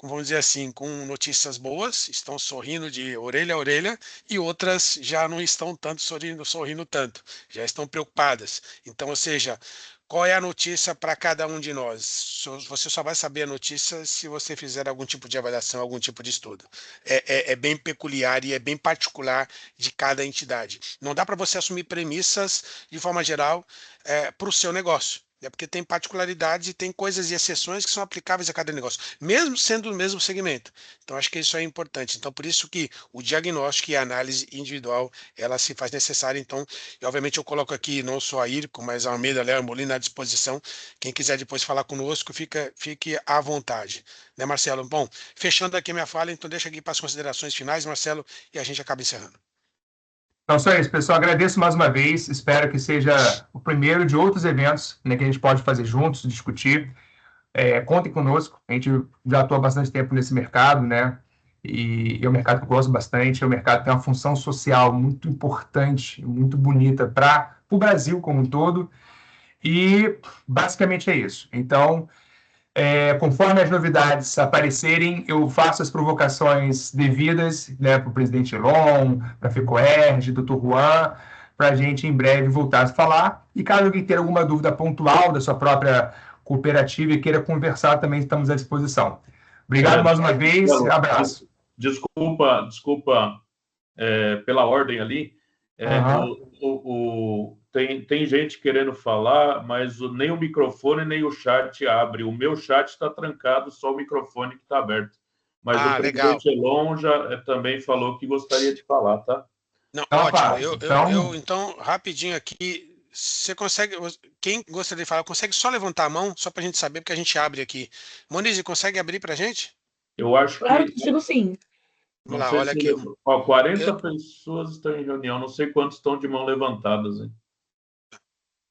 vamos dizer assim, com notícias boas, estão sorrindo de orelha a orelha, e outras já não estão tanto sorrindo tanto, já estão preocupadas. Então, ou seja, qual é a notícia para cada um de nós? Você só vai saber a notícia se você fizer algum tipo de avaliação, algum tipo de estudo. É bem peculiar e é bem particular de cada entidade. Não dá para você assumir premissas de forma geral para o seu negócio. É porque tem particularidades e tem coisas e exceções que são aplicáveis a cada negócio, mesmo sendo do mesmo segmento. Então, acho que isso é importante. Então, por isso que o diagnóstico e a análise individual, ela se faz necessária. Então, e obviamente eu coloco aqui não só a IRCO, mas a Almeida, Léo e Molina à disposição. Quem quiser depois falar conosco, fique à vontade. Né, Marcelo? Bom, fechando aqui minha fala, então deixa aqui para as considerações finais, Marcelo, e a gente acaba encerrando. Então, só isso, pessoal. Agradeço mais uma vez. Espero que seja o primeiro de outros eventos, né, que a gente pode fazer juntos, discutir. Contem conosco. A gente já atua há bastante tempo nesse mercado, né? E é um mercado que eu gosto bastante. É um mercado que tem uma função social muito importante, muito bonita para o Brasil como um todo. E basicamente é isso. Então, conforme as novidades aparecerem, eu faço as provocações devidas, né, para o presidente Elon, para a FECOERJ, Dr. Juan, para a gente em breve voltar a falar. E caso alguém tenha alguma dúvida pontual da sua própria cooperativa e queira conversar, também estamos à disposição. Obrigado mais uma vez, abraço. Desculpa pela ordem ali. Tem gente querendo falar, mas nem o microfone nem o chat abre. O meu chat está trancado, só o microfone que está aberto. Mas o presidente Elon já também falou que gostaria de falar, tá? Não, ótimo. Então, rapidinho aqui, você consegue, quem gostaria de falar, consegue só levantar a mão, só para a gente saber, porque a gente abre aqui. Monize, consegue abrir para a gente? Eu acho Claro que consigo sim. Vamos lá, olha aqui. 40 pessoas estão em reunião, não sei quantos estão de mão levantadas. Hein?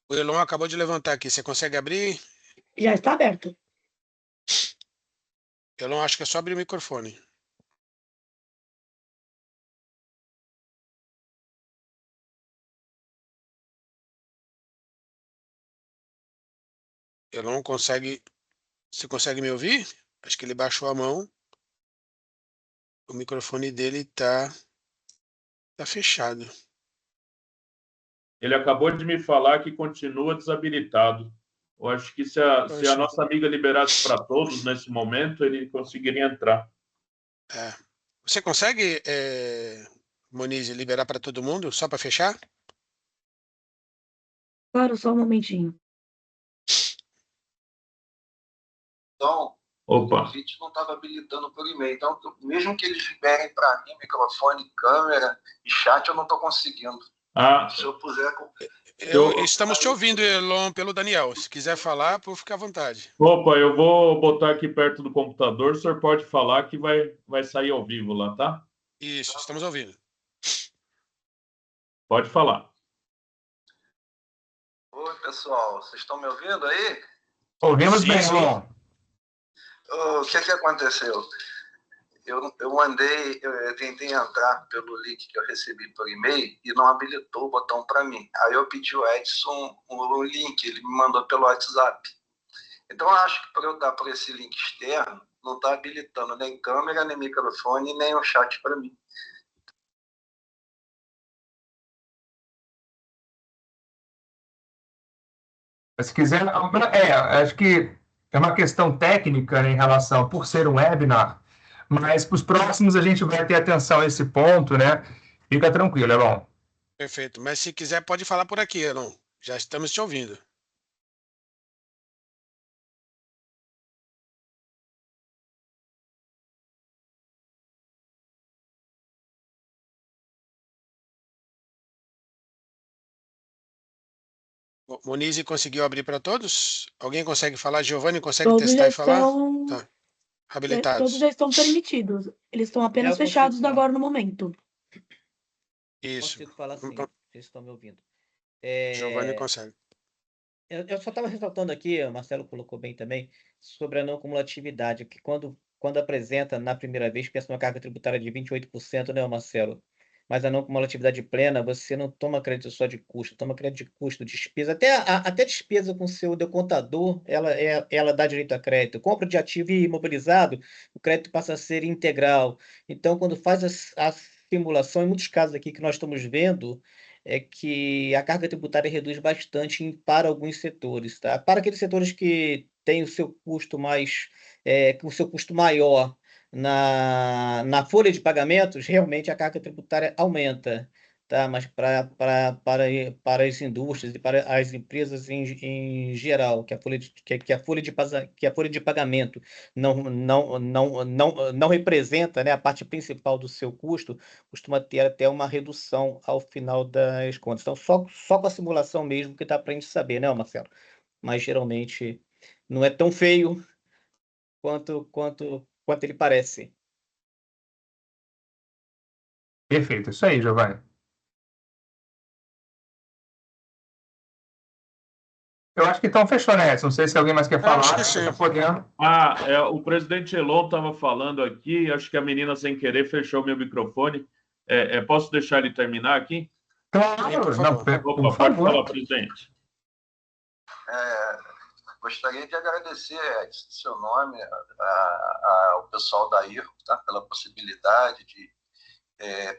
O Elon acabou de levantar aqui, você consegue abrir? Já está aberto. Elon, acho que é só abrir o microfone. Elon consegue. Você consegue me ouvir? Acho que ele baixou a mão. O microfone dele tá fechado. Ele acabou de me falar que continua desabilitado. Eu acho que se a nossa amiga liberasse para todos nesse momento, ele conseguiria entrar. Você consegue, Moniz, liberar para todo mundo, só para fechar? Claro, só um momentinho. Então, o convite não estava habilitando por e-mail. Então, mesmo que eles liberem para mim microfone, câmera e chat, eu não estou conseguindo. Se eu puser... Estamos te ouvindo, Elon, pelo Daniel. Se quiser falar, por ficar à vontade. Opa, eu vou botar aqui perto do computador. O senhor pode falar que vai sair ao vivo lá, tá? Isso, estamos ouvindo. Pode falar. Oi, pessoal. Vocês estão me ouvindo aí? Ouvimos bem, Elon. O que aconteceu? eu tentei entrar pelo link que eu recebi por e-mail e não habilitou o botão para mim. Aí eu pedi o Edson o link, ele me mandou pelo WhatsApp. Então, eu acho que para eu dar por esse link externo, não está habilitando nem câmera, nem microfone, nem o chat para mim. Se quiser, acho que é uma questão técnica, né, em relação, por ser um webinar, mas para os próximos a gente vai ter atenção a esse ponto, né? Fica tranquilo, Elon. Perfeito. Mas se quiser, pode falar por aqui, Elon. Já estamos te ouvindo. Monize conseguiu abrir para todos? Alguém consegue falar? Giovanni consegue Todos testar já e falar? estão, Tá. Habilitados. todos já estão permitidos. Eles estão apenas fechados agora no momento. Isso. Consigo falar sim, vocês estão me ouvindo. Giovanni consegue. Eu só estava ressaltando aqui, o Marcelo colocou bem também, sobre a não cumulatividade, que quando apresenta na primeira vez, pensa numa carga tributária de 28%, né, Marcelo? Mas a não cumulatividade plena, você não toma crédito só de custo, toma crédito de custo, despesa, até despesa com seu decontador, ela dá direito a crédito. Compra de ativo imobilizado, o crédito passa a ser integral. Então, quando faz a simulação, em muitos casos aqui que nós estamos vendo, é que a carga tributária reduz bastante para alguns setores, tá? Para aqueles setores que têm o seu custo o seu custo maior na folha de pagamentos, realmente a carga tributária aumenta, tá? Mas para as indústrias e para as empresas em geral, que a folha de pagamento não representa, né, a parte principal do seu custo, costuma ter até uma redução ao final das contas. Então, só com a simulação mesmo que dá para a gente saber, né, Marcelo? Mas geralmente não é tão feio quanto ele parece. Perfeito, isso aí, Giovanni. Eu acho que então fechou, né, Edson? Não sei se alguém mais quer falar. Acho que sim. Tá podendo. O presidente Elon estava falando aqui, acho que a menina, sem querer, fechou meu microfone. Posso deixar ele terminar aqui? Claro, por favor. Pode falar, presidente. Gostaria de agradecer, Edson, seu nome, ao pessoal da IRCO, tá, pela possibilidade de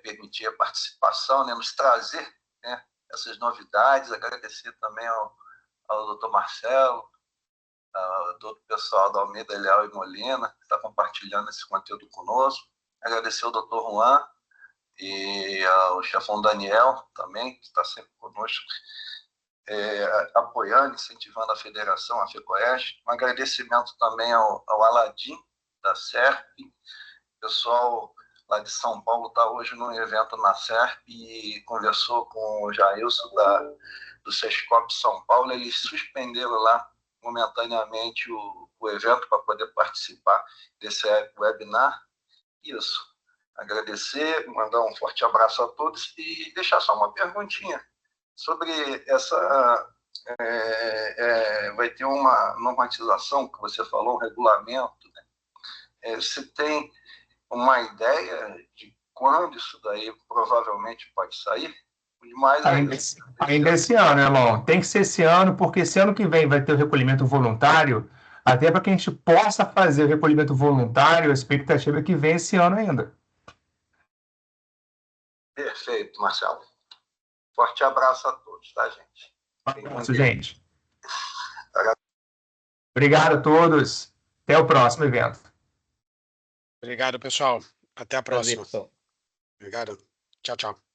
permitir a participação, né, nos trazer, né, essas novidades. Agradecer também ao doutor Marcelo, a todo o pessoal da Almeida, Leal e Molina, que está compartilhando esse conteúdo conosco. Agradecer ao doutor Juan e ao chefão Daniel também, que está sempre conosco, apoiando, incentivando a federação, a FECOEST. Um agradecimento também ao Aladim, da SERP. O pessoal lá de São Paulo está hoje num evento na SERP e conversou com o Jailson do Sescop São Paulo. Eles suspenderam lá momentaneamente o evento para poder participar desse webinar. Isso. Agradecer, mandar um forte abraço a todos e deixar só uma perguntinha sobre essa... vai ter uma normatização que você falou, um regulamento, né? Você tem uma ideia de quando isso daí provavelmente pode sair? Ainda esse ano, Elon. Tem que ser esse ano, porque esse ano que vem vai ter o recolhimento voluntário, até para que a gente possa fazer o recolhimento voluntário, a expectativa é que vem esse ano ainda. Perfeito, Marcelo. Forte abraço a todos, tá, gente? Um abraço, gente. Obrigado a todos. Até o próximo evento. Obrigado, pessoal. Até a próxima. Prazer, pessoal. Obrigado. Tchau, tchau.